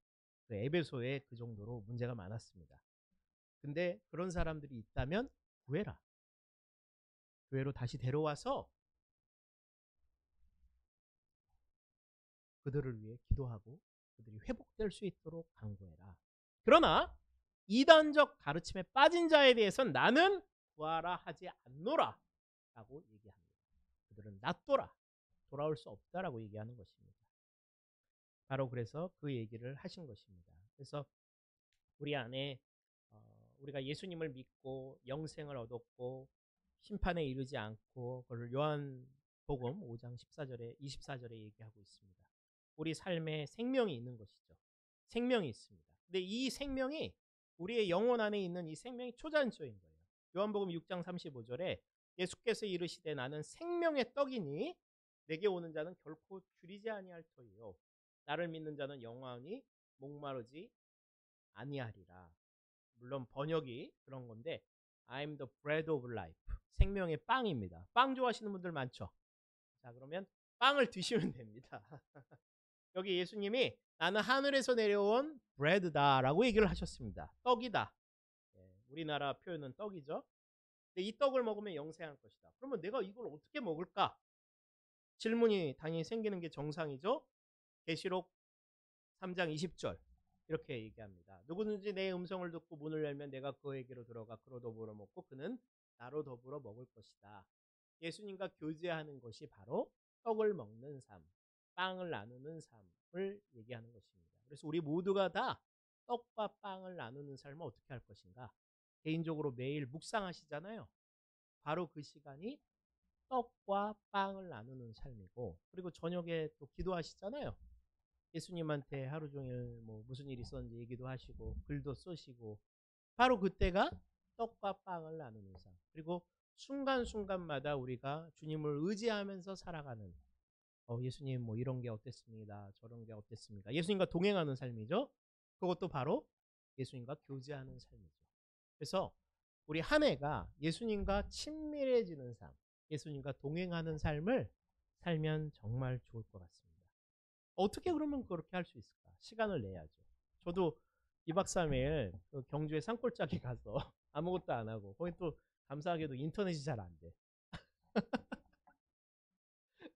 에베소에 그 정도로 문제가 많았습니다. 근데 그런 사람들이 있다면 구해라. 교회로 다시 데려와서 그들을 위해 기도하고 그들이 회복될 수 있도록 강구해라. 그러나 이단적 가르침에 빠진 자에 대해서는 나는 구하라 하지 않노라 라고 얘기합니다. 그들은 놔둬라. 돌아올 수 없다라고 얘기하는 것입니다. 바로 그래서 그 얘기를 하신 것입니다. 그래서 우리 안에 우리가 예수님을 믿고 영생을 얻었고 심판에 이르지 않고 그걸 요한복음 5장 14절에 24절에 얘기하고 있습니다. 우리 삶에 생명이 있는 것이죠. 생명이 있습니다. 근데 이 생명이 우리의 영혼 안에 있는 이 생명이 초잔초인 거예요. 요한복음 6장 35절에 예수께서 이르시되 나는 생명의 떡이니 내게 오는 자는 결코 줄이지 아니할 터이요 나를 믿는 자는 영원히 목마르지 아니하리라. 물론 번역이 그런 건데 I'm the bread of life. 생명의 빵입니다. 빵 좋아하시는 분들 많죠? 자, 그러면 빵을 드시면 됩니다. 여기 예수님이 나는 하늘에서 내려온 bread다라고 얘기를 하셨습니다. 떡이다. 우리나라 표현은 떡이죠. 근데 이 떡을 먹으면 영생할 것이다. 그러면 내가 이걸 어떻게 먹을까? 질문이 당연히 생기는 게 정상이죠. 계시록 3장 20절 이렇게 얘기합니다. 누구든지 내 음성을 듣고 문을 열면 내가 그에게로 들어가 그로 더불어 먹고 그는 나로 더불어 먹을 것이다. 예수님과 교제하는 것이 바로 떡을 먹는 삶, 빵을 나누는 삶을 얘기하는 것입니다. 그래서 우리 모두가 다 떡과 빵을 나누는 삶을 어떻게 할 것인가? 개인적으로 매일 묵상하시잖아요. 바로 그 시간이 떡과 빵을 나누는 삶이고, 그리고 저녁에 또 기도하시잖아요. 예수님한테 하루 종일 뭐 무슨 일이 있었는지 얘기도 하시고 글도 쓰시고, 바로 그때가 떡과 빵을 나누는 삶. 그리고 순간순간마다 우리가 주님을 의지하면서 살아가는, 예수님 뭐 이런 게 어땠습니다, 저런 게 어땠습니까, 예수님과 동행하는 삶이죠. 그것도 바로 예수님과 교제하는 삶이죠. 그래서 우리 한 해가 예수님과 친밀해지는 삶, 예수님과 동행하는 삶을 살면 정말 좋을 것 같습니다. 어떻게 그러면 그렇게 할 수 있을까? 시간을 내야죠. 저도 2박 3일 그 경주에 산골짜기 가서 아무것도 안 하고, 거기 또 감사하게도 인터넷이 잘 안 돼.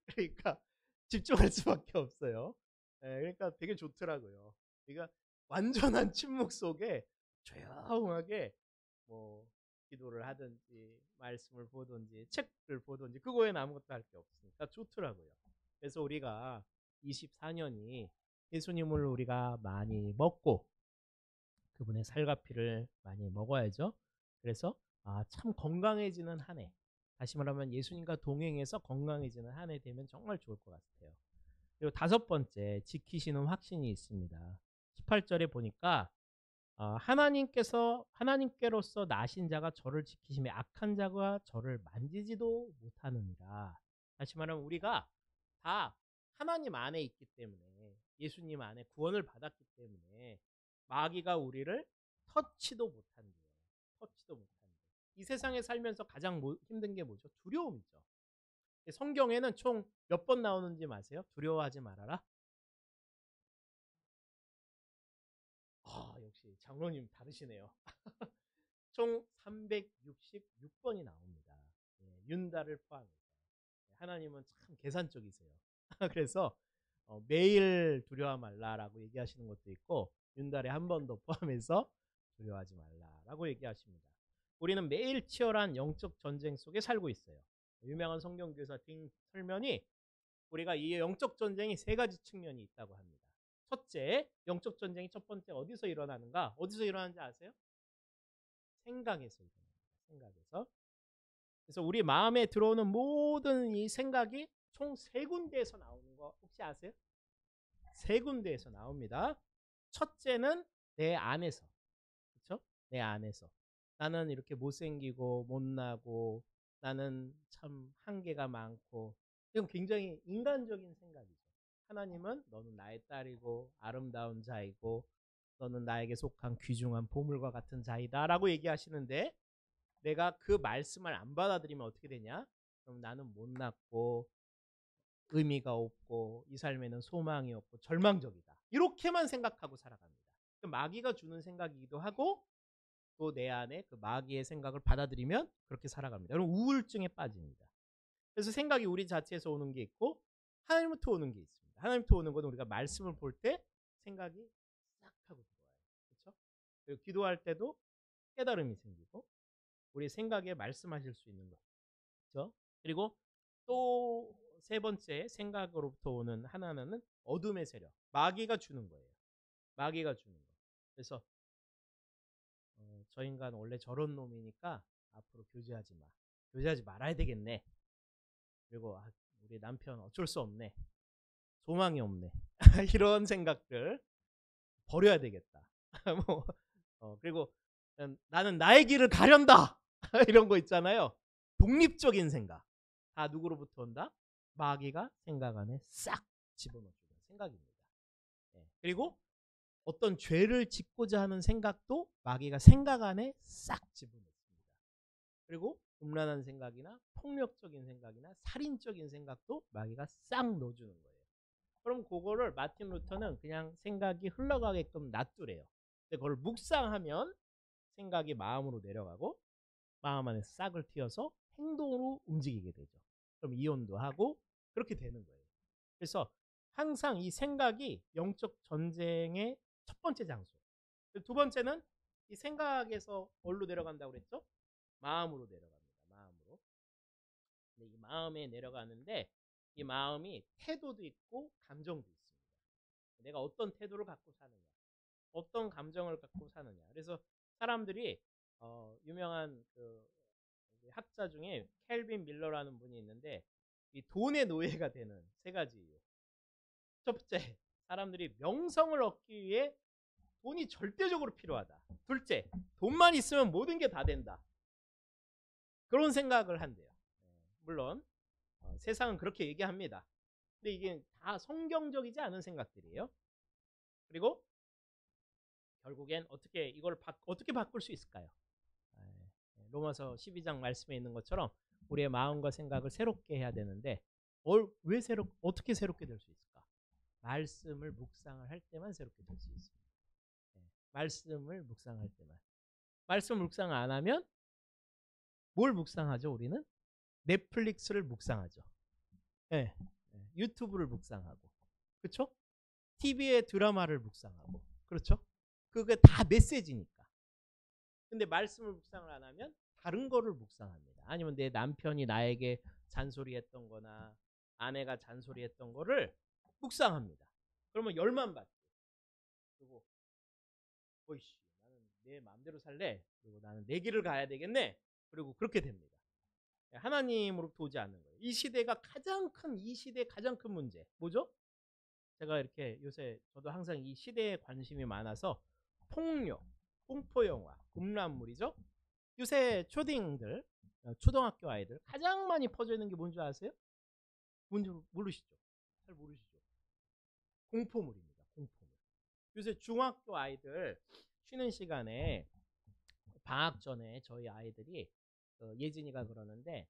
그러니까 집중할 수밖에 없어요. 그러니까 되게 좋더라고요. 그러니까 완전한 침묵 속에 조용하게 뭐 기도를 하든지 말씀을 보든지 책을 보든지 그거 외에는 아무것도 할 게 없으니까 좋더라고요. 그래서 우리가 24년이 예수님을 우리가 많이 먹고 그분의 살과 피를 많이 먹어야죠. 그래서 참 건강해지는 한 해, 다시 말하면 예수님과 동행해서 건강해지는 한 해 되면 정말 좋을 것 같아요. 그리고 다섯 번째, 지키시는 확신이 있습니다. 18절에 보니까 하나님께로서 나신 자가 저를 지키시며 악한 자가 저를 만지지도 못하느니라. 다시 말하면 우리가 다 하나님 안에 있기 때문에, 예수님 안에 구원을 받았기 때문에 마귀가 우리를 터치도 못한대요. 터치도 못한대. 이 세상에 살면서 가장 힘든 게 뭐죠? 두려움이죠. 성경에는 총 몇 번 나오는지 아세요? 두려워하지 말아라. 역시 장로님 다르시네요. 총 366번이 나옵니다. 윤다를 포함해서. 하나님은 참 계산적이세요. 그래서 매일 두려워 말라라고 얘기하시는 것도 있고, 윤달에 한 번 더 포함해서 두려워하지 말라라고 얘기하십니다. 우리는 매일 치열한 영적 전쟁 속에 살고 있어요. 유명한 성경교사 딩 설면이 우리가 이 영적 전쟁이 세 가지 측면이 있다고 합니다. 첫째, 영적 전쟁이 첫 번째 어디서 일어나는가? 어디서 일어나는지 아세요? 생각에서 일어납니다. 생각에서. 그래서 우리 마음에 들어오는 모든 이 생각이 총 세 군데에서 나오는 거 혹시 아세요? 세 군데에서 나옵니다. 첫째는 내 안에서. 그렇죠? 내 안에서. 나는 이렇게 못생기고 못나고 나는 참 한계가 많고, 이건 굉장히 인간적인 생각이죠. 하나님은 너는 나의 딸이고 아름다운 자이고 너는 나에게 속한 귀중한 보물과 같은 자이다 라고 얘기하시는데, 내가 그 말씀을 안 받아들이면 어떻게 되냐? 그럼 나는 못났고 의미가 없고 이 삶에는 소망이 없고 절망적이다, 이렇게만 생각하고 살아갑니다. 마귀가 주는 생각이기도 하고 또 내 안에 그 마귀의 생각을 받아들이면 그렇게 살아갑니다. 여러분 우울증에 빠집니다. 그래서 생각이 우리 자체에서 오는 게 있고 하나님부터 오는 게 있습니다. 하나님부터 오는 건 우리가 말씀을 볼 때 생각이 싹 하고 들어와요. 그렇죠? 그리고 기도할 때도 깨달음이 생기고 우리 생각에 말씀하실 수 있는 거죠. 그리고 또 세 번째 생각으로부터 오는 하나는 어둠의 세력. 마귀가 주는 거예요. 마귀가 주는 거. 그래서 저 인간 원래 저런 놈이니까 앞으로 교제하지 마. 교제하지 말아야 되겠네. 그리고 우리 남편 어쩔 수 없네. 소망이 없네. 이런 생각들 버려야 되겠다. 뭐, 그리고 나는 나의 길을 가련다. 이런 거 있잖아요. 독립적인 생각. 다 누구로부터 온다? 마귀가 생각 안에 싹 집어넣어주는 생각입니다. 네. 그리고 어떤 죄를 짓고자 하는 생각도 마귀가 생각 안에 싹 집어넣습니다. 그리고 음란한 생각이나 폭력적인 생각이나 살인적인 생각도 마귀가 싹 넣어주는 거예요. 그럼 그거를 마틴 루터는 그냥 생각이 흘러가게끔 놔두래요. 근데 그걸 묵상하면 생각이 마음으로 내려가고 마음 안에 싹을 틔어서 행동으로 움직이게 되죠. 그럼 이혼도 하고 그렇게 되는 거예요. 그래서 항상 이 생각이 영적 전쟁의 첫 번째 장소. 두 번째는 이 생각에서 어디로 내려간다고 그랬죠? 마음으로 내려갑니다. 마음으로. 근데 이 마음에 내려가는데 이 마음이 태도도 있고 감정도 있습니다. 내가 어떤 태도를 갖고 사느냐, 어떤 감정을 갖고 사느냐. 그래서 사람들이 유명한 그 학자 중에 켈빈 밀러라는 분이 있는데 이 돈의 노예가 되는 세 가지 이유. 첫 번째, 사람들이 명성을 얻기 위해 돈이 절대적으로 필요하다. 둘째, 돈만 있으면 모든 게 다 된다. 그런 생각을 한대요. 물론 세상은 그렇게 얘기합니다. 근데 이게 다 성경적이지 않은 생각들이에요. 그리고 결국엔 어떻게 이걸 어떻게 바꿀 수 있을까요? 로마서 12장 말씀에 있는 것처럼 우리의 마음과 생각을 새롭게 해야 되는데 왜 어떻게 새롭게 될 수 있을까? 말씀을 묵상을 할 때만 새롭게 될 수 있습니다. 말씀을 묵상할 때만. 말씀 묵상 안 하면 뭘 묵상하죠? 우리는 넷플릭스를 묵상하죠. 네. 유튜브를 묵상하고, 그렇죠? TV의 드라마를 묵상하고, 그렇죠? 그게 다 메시지니까. 근데 말씀을 묵상을 안 하면 다른 거를 묵상합니다. 아니면 내 남편이 나에게 잔소리했던 거나 아내가 잔소리했던 거를 묵상합니다. 그러면 열만 받죠. 그리고 어이씨, 나는 내 마음대로 살래. 그리고 나는 내 길을 가야 되겠네. 그리고 그렇게 됩니다. 하나님으로부터 오지 않는 거예요. 이 시대의 가장 큰 문제 뭐죠? 제가 이렇게 요새 저도 항상 이 시대에 관심이 많아서 폭력, 공포영화, 음란물이죠. 요새 초딩들, 초등학교 아이들 가장 많이 퍼져 있는 게 뭔지 아세요? 뭔지 모르시죠? 잘 모르시죠? 공포물입니다. 공포물. 요새 중학교 아이들 쉬는 시간에 방학 전에 저희 아이들이 예진이가 그러는데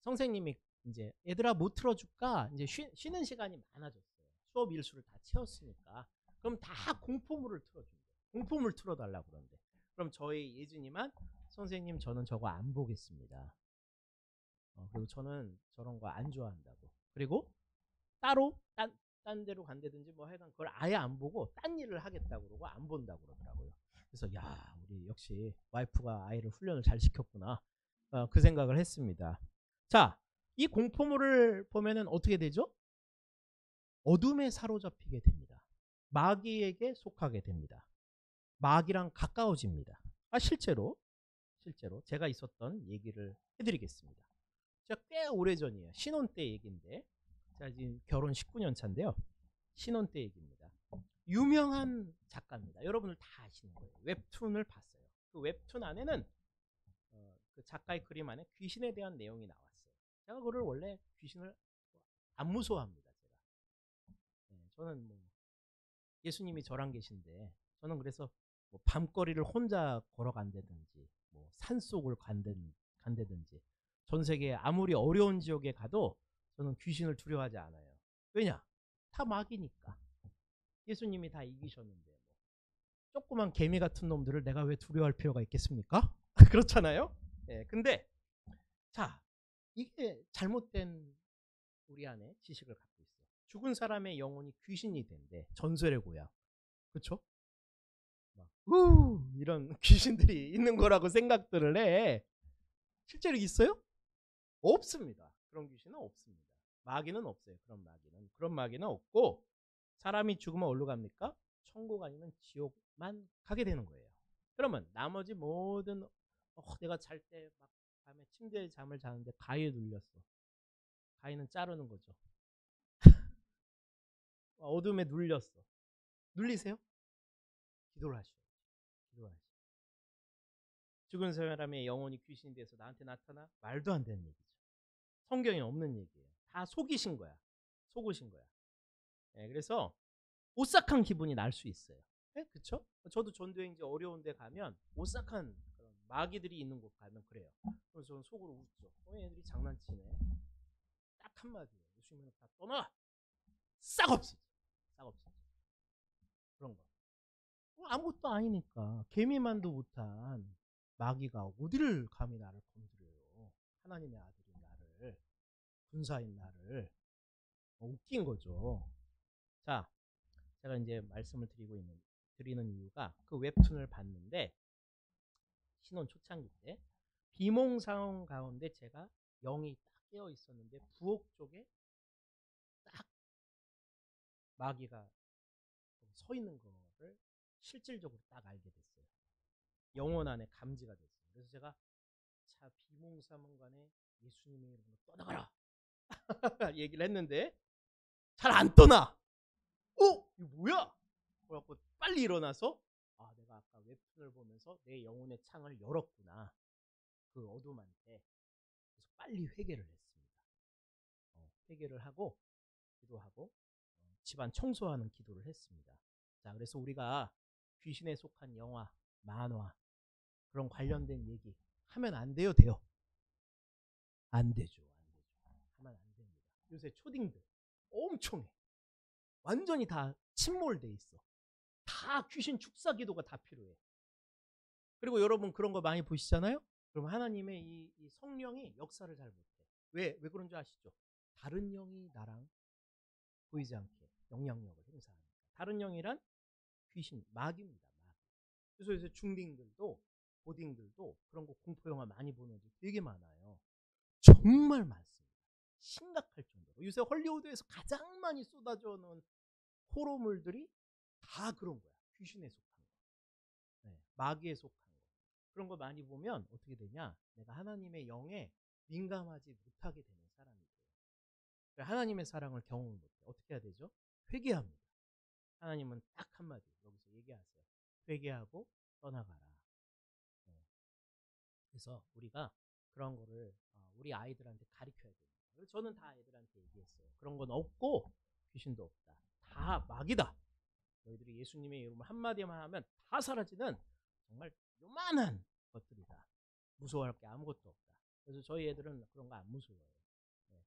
선생님이 이제 얘들아 뭐 틀어줄까? 이제 쉬는 시간이 많아졌어요. 수업 일수를 다 채웠으니까. 그럼 다 공포물을 틀어준대. 공포물 틀어달라고 그러는데. 그럼 저희 예진이만 선생님 저는 저거 안 보겠습니다. 그리고 저는 저런 거 안 좋아한다고. 그리고 따로 딴 데로 간다든지 뭐 하여간 그걸 아예 안 보고 딴 일을 하겠다고 그러고 안 본다고 그러더라고요. 그래서 야 우리 역시 와이프가 아이를 훈련을 잘 시켰구나. 그 생각을 했습니다. 자, 이 공포물을 보면은 어떻게 되죠? 어둠에 사로잡히게 됩니다. 마귀에게 속하게 됩니다. 마귀랑 가까워집니다. 실제로 제가 있었던 얘기를 해드리겠습니다. 제가 꽤 오래전이에요. 신혼 때 얘기인데 제가 지금 결혼 19년 차인데요. 신혼 때 얘기입니다. 유명한 작가입니다. 여러분들 다 아시는 거예요. 웹툰을 봤어요. 그 웹툰 안에는 그 작가의 그림 안에 귀신에 대한 내용이 나왔어요. 제가 그걸 원래 귀신을 안 무서워합니다. 저는 뭐 예수님이 저랑 계신데 저는 그래서 뭐 밤거리를 혼자 걸어간다든지 뭐 산속을 간다든지 전 세계 아무리 어려운 지역에 가도 저는 귀신을 두려워하지 않아요. 왜냐? 다 마귀니까. 예수님이 다 이기셨는데 조그만 개미 같은 놈들을 내가 왜 두려워할 필요가 있겠습니까? 그렇잖아요. 예, 근데 자, 이게 잘못된 우리 안에 지식을 갖고 있어요. 죽은 사람의 영혼이 귀신이 된대. 전설의 고향. 그렇죠? 이런 귀신들이 있는 거라고 생각들을 해. 실제로 있어요? 없습니다. 그런 귀신은 없습니다. 마귀는 없어요. 그런 마귀는 없고, 사람이 죽으면 어디로 갑니까? 천국 아니면 지옥만 가게 되는 거예요. 그러면 나머지 모든 내가 잘 때 막 밤에 침대에 잠을 자는데 가위에 눌렸어. 가위는 자르는 거죠. 어둠에 눌렸어. 눌리세요? 기도를 하시오. 기도를 하시오. 죽은 사람의 영혼이 귀신이 돼서 나한테 나타나? 말도 안 되는 얘기죠. 성경에 없는 얘기예요. 다 속이신 거야. 속으신 거야. 네, 그래서 오싹한 기분이 날 수 있어요. 네? 그렇죠? 저도 전도행지 어려운 데 가면 오싹한 그런 마귀들이 있는 곳 가면 그래요. 그래서 저는 속으로 웃죠. 얘들이 장난치네. 딱 한마디예요. 예수님은 다 떠나! 싹 없어져. 싹 없어져. 그런 거. 아무것도 아니니까. 개미만도 못한 마귀가 어디를 감히 나를 건드려요. 하나님의 아들인 나를, 군사인 나를. 웃긴 거죠. 자, 제가 이제 말씀을 드리는 이유가 그 웹툰을 봤는데, 신혼 초창기 때 비몽사몽 가운데 제가 영이 딱 깨어 있었는데 부엌 쪽에 딱 마귀가 서 있는 거를 실질적으로 딱 알게 됐어요. 영혼 안에 감지가 됐어요. 그래서 제가 자, 비몽사몽간에 예수님의 이름으로 떠나가라 얘기를 했는데 잘 안 떠나. 이거 뭐야? 그래갖고 빨리 일어나서 내가 아까 웹툰을 보면서 내 영혼의 창을 열었구나. 그 어둠한테. 그래서 빨리 회개를 했습니다. 회개를 하고 기도하고 집안 청소하는 기도를 했습니다. 자, 그래서 우리가 귀신에 속한 영화, 만화 그런 관련된 얘기 하면 안 돼요? 돼요? 안 되죠. 하면 안 됩니다. 요새 초딩들 엄청 해. 완전히 다 침몰돼 있어. 다 귀신 축사 기도가 다 필요해. 그리고 여러분 그런 거 많이 보시잖아요? 그럼 하나님의 이 성령이 역사를 잘 못해. 왜 그런 줄 아시죠? 다른 영이 나랑 보이지 않게 영향력을 행사하니까. 다른 영이란 귀신, 마귀입니다. 마귀. 그래서 요새 중딩들도 고딩들도 그런 거 공포영화 많이 보는 데 되게 많아요. 정말 많습니다. 심각할 정도로. 요새 헐리우드에서 가장 많이 쏟아져 오는 호러물들이 다 그런 거야. 귀신에 속한 거. 네, 마귀에 속한 거. 그런 거 많이 보면 어떻게 되냐? 내가 하나님의 영에 민감하지 못하게 되는 사람이 돼요. 하나님의 사랑을 경험을 못해. 어떻게 해야 되죠? 회개합니다. 하나님은 딱 한마디 여기서 얘기하세요. 회개하고 떠나가라. 네. 그래서 우리가 그런 거를 우리 아이들한테 가르쳐야 됩니다. 그래서 저는 다 아이들한테 얘기했어요. 그런 건 없고 귀신도 없다. 다 마귀다. 너희들이 예수님의 이름을 한마디만 하면 다 사라지는 정말 요만한 것들이다. 무서워할 게 아무것도 없다. 그래서 저희 애들은 그런 거 안 무서워해요. 네.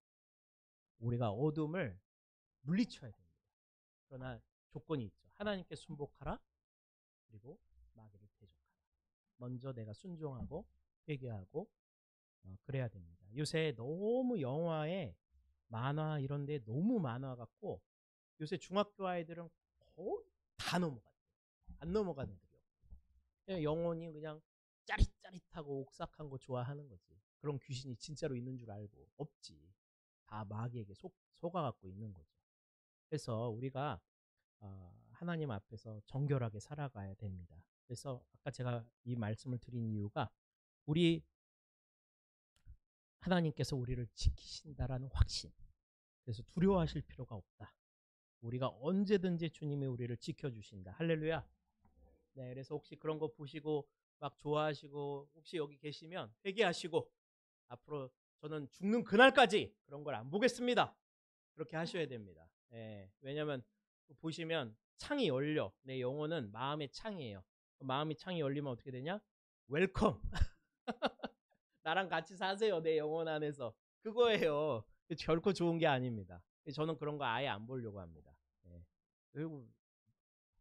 우리가 어둠을 물리쳐야 됩니다. 그러나 조건이 있죠. 하나님께 순복하라. 그리고 마귀를 대적하라. 먼저 내가 순종하고 회개하고 그래야 됩니다. 요새 너무 영화에 만화 이런 데 너무 많아 갖고 요새 중학교 아이들은 거의 다 넘어가요. 안 넘어가는 애들이 없고. 영혼이 그냥 짜릿짜릿하고 옥삭한 거 좋아하는 거지. 그런 귀신이 진짜로 있는 줄 알고 없지. 다 마귀에게 속아갖고 있는 거죠. 그래서 우리가 하나님 앞에서 정결하게 살아가야 됩니다. 그래서 아까 제가 이 말씀을 드린 이유가 우리 하나님께서 우리를 지키신다라는 확신. 그래서 두려워하실 필요가 없다. 우리가 언제든지 주님이 우리를 지켜주신다. 할렐루야. 네, 그래서 혹시 그런 거 보시고 막 좋아하시고 혹시 여기 계시면 회개하시고 앞으로 저는 죽는 그날까지 그런 걸 안 보겠습니다. 그렇게 하셔야 됩니다. 네, 왜냐하면 보시면 창이 열려. 내 영혼은 마음의 창이에요. 마음의 창이 열리면 어떻게 되냐? 웰컴. 나랑 같이 사세요. 내 영혼 안에서. 그거예요. 결코 좋은 게 아닙니다. 저는 그런 거 아예 안 보려고 합니다. 네. 그리고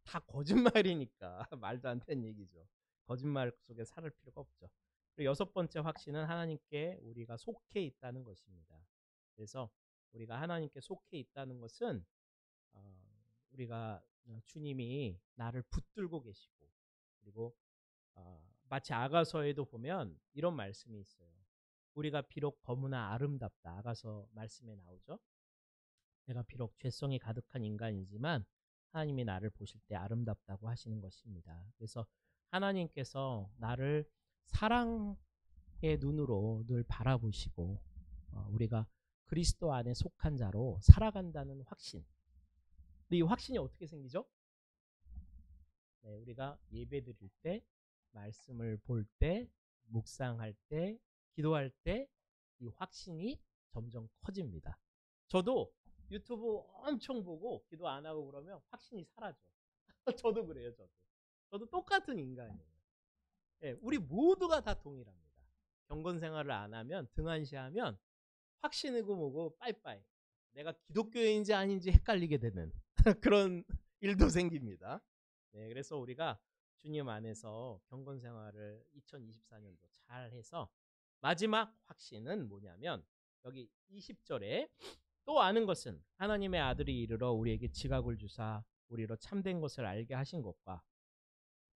다 거짓말이니까 말도 안 되는 얘기죠. 거짓말 속에 살을 필요가 없죠. 그리고 여섯 번째 확신은 하나님께 우리가 속해 있다는 것입니다. 그래서 우리가 하나님께 속해 있다는 것은 우리가 주님이 나를 붙들고 계시고, 그리고 마치 아가서에도 보면 이런 말씀이 있어요. 우리가 비록 검으나 아름답다. 아가서 말씀에 나오죠. 내가 비록 죄성이 가득한 인간이지만 하나님이 나를 보실 때 아름답다고 하시는 것입니다. 그래서 하나님께서 나를 사랑의 눈으로 늘 바라보시고 우리가 그리스도 안에 속한 자로 살아간다는 확신. 근데 이 확신이 어떻게 생기죠? 네, 우리가 예배 드릴 때, 말씀을 볼 때, 묵상할 때, 기도할 때 이 확신이 점점 커집니다. 저도 유튜브 엄청 보고 기도 안 하고 그러면 확신이 사라져. 저도 그래요. 저도 똑같은 인간이에요. 네, 우리 모두가 다 동일합니다. 경건 생활을 안 하면, 등한시하면 확신이고 뭐고 빠이빠이. 내가 기독교인지 아닌지 헷갈리게 되는 그런 일도 생깁니다. 네, 그래서 우리가 주님 안에서 경건 생활을 2024년도 잘 해서 마지막 확신은 뭐냐면 여기 20절에 또 아는 것은 하나님의 아들이 이르러 우리에게 지각을 주사 우리로 참된 것을 알게 하신 것과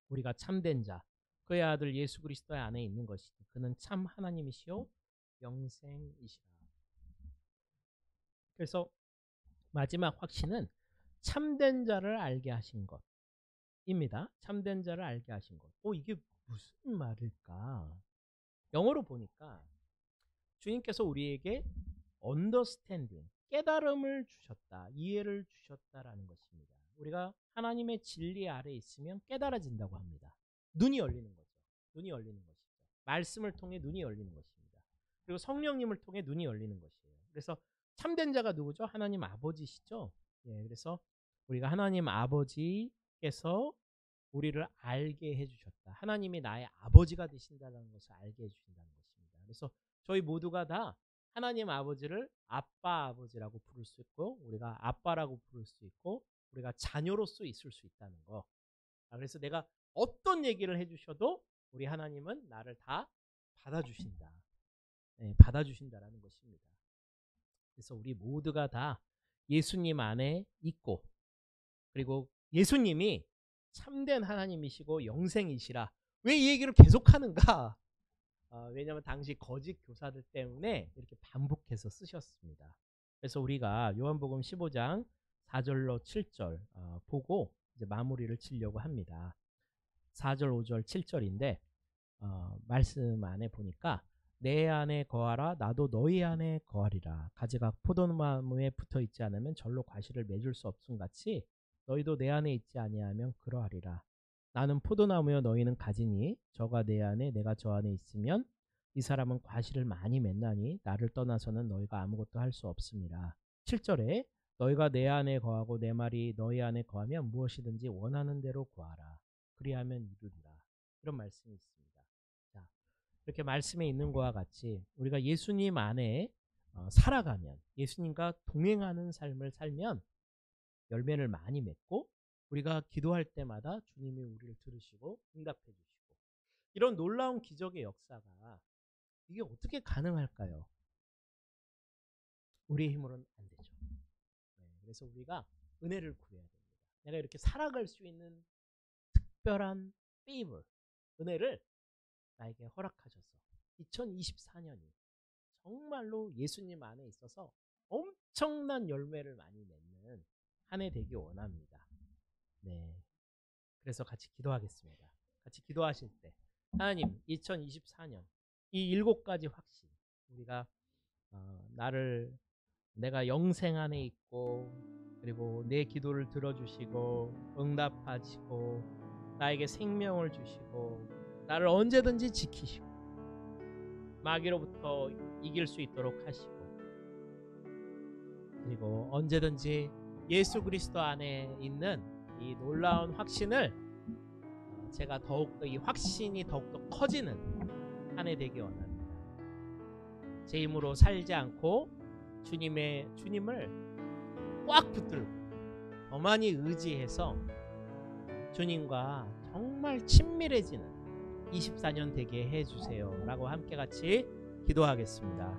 우리가 참된 자 그의 아들 예수 그리스도 안에 있는 것이니 그는 참 하나님이시요 영생이시라. 그래서 마지막 확신은 참된 자를 알게 하신 것입니다. 참된 자를 알게 하신 것. 이게 무슨 말일까? 영어로 보니까 주님께서 우리에게 understanding, 깨달음을 주셨다, 이해를 주셨다라는 것입니다. 우리가 하나님의 진리 아래 있으면 깨달아진다고 합니다. 눈이 열리는 거죠. 눈이 열리는 것이죠. 말씀을 통해 눈이 열리는 것입니다. 그리고 성령님을 통해 눈이 열리는 것이에요. 그래서 참된 자가 누구죠? 하나님 아버지시죠. 예, 그래서 우리가 하나님 아버지께서 우리를 알게 해주셨다. 하나님이 나의 아버지가 되신다는 것을 알게 해주신다는 것입니다. 그래서 저희 모두가 다 하나님 아버지를 아빠 아버지라고 부를 수 있고 우리가 아빠라고 부를 수 있고 우리가 자녀로서 있을 수 있다는 거. 그래서 내가 어떤 얘기를 해주셔도 우리 하나님은 나를 다 받아주신다. 네, 받아주신다라는 것입니다. 그래서 우리 모두가 다 예수님 안에 있고 그리고 예수님이 참된 하나님이시고 영생이시라. 왜 이 얘기를 계속하는가? 왜냐하면 당시 거짓 교사들 때문에 이렇게 반복해서 쓰셨습니다. 그래서 우리가 요한복음 15장 4절로 7절 보고 이제 마무리를 치려고 합니다. 4절, 5절, 7절인데 말씀 안에 보니까 내 안에 거하라 나도 너희 안에 거하리라. 가지가 포도나무에 붙어 있지 않으면 절로 과실을 맺을 수 없음 같이 너희도 내 안에 있지 아니하면 그러하리라. 나는 포도나무여 너희는 가지니 저가 내 안에 내가 저 안에 있으면 이 사람은 과실을 많이 맺나니 나를 떠나서는 너희가 아무것도 할 수 없습니다. 7절에 너희가 내 안에 거하고 내 말이 너희 안에 거하면 무엇이든지 원하는 대로 구하라. 그리하면 이루리라. 이런 말씀이 있습니다. 자, 이렇게 말씀에 있는 것과 같이 우리가 예수님 안에 살아가면 예수님과 동행하는 삶을 살면 열매를 많이 맺고 우리가 기도할 때마다 주님이 우리를 들으시고 응답해 주시고 이런 놀라운 기적의 역사가 이게 어떻게 가능할까요? 우리의 힘으로는 안 되죠. 네, 그래서 우리가 은혜를 구해야 됩니다. 내가 이렇게 살아갈 수 있는 특별한 favor, 은혜를 나에게 허락하셔서 2024년이 정말로 예수님 안에 있어서 엄청난 열매를 많이 맺는 한 해 되기 원합니다. 네, 그래서 같이 기도하겠습니다. 같이 기도하실 때 하나님 2024년 이 7가지 확신 우리가 내가 영생 안에 있고 그리고 내 기도를 들어주시고 응답하시고 나에게 생명을 주시고 나를 언제든지 지키시고 마귀로부터 이길 수 있도록 하시고 그리고 언제든지 예수 그리스도 안에 있는 이 놀라운 확신을 제가 더욱더 이 확신이 더욱더 커지는 한 해 되기 원합니다. 제 힘으로 살지 않고 주님을 꽉 붙들고 더 많이 의지해서 주님과 정말 친밀해지는 24년 되게 해주세요 라고 함께 같이 기도하겠습니다.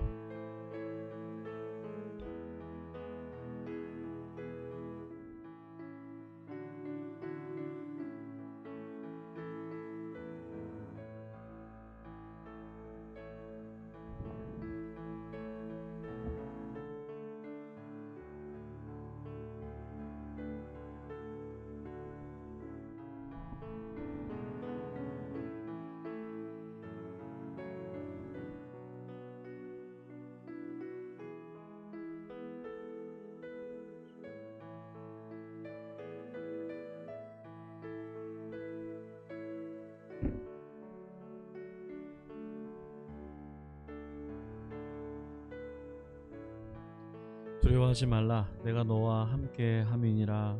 두려워하지 말라. 내가 너와 함께 함이니라.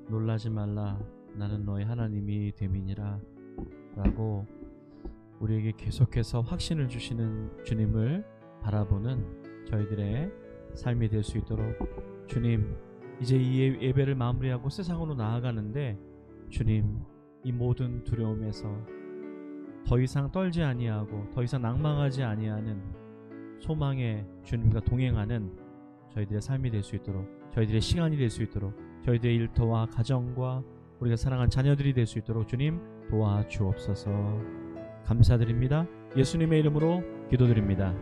놀라지 말라. 나는 너의 하나님이 됨이니라. 라고 우리에게 계속해서 확신을 주시는 주님을 바라보는 저희들의 삶이 될 수 있도록, 주님, 이제 이 예배를 마무리하고 세상으로 나아가는데 주님, 이 모든 두려움에서 더 이상 떨지 아니하고 더 이상 낭망하지 아니하는 소망의 주님과 동행하는 저희들의 삶이 될 수 있도록, 저희들의 시간이 될 수 있도록, 저희들의 일터와 가정과 우리가 사랑하는 자녀들이 될 수 있도록 주님 도와주옵소서. 감사드립니다. 예수님의 이름으로 기도드립니다.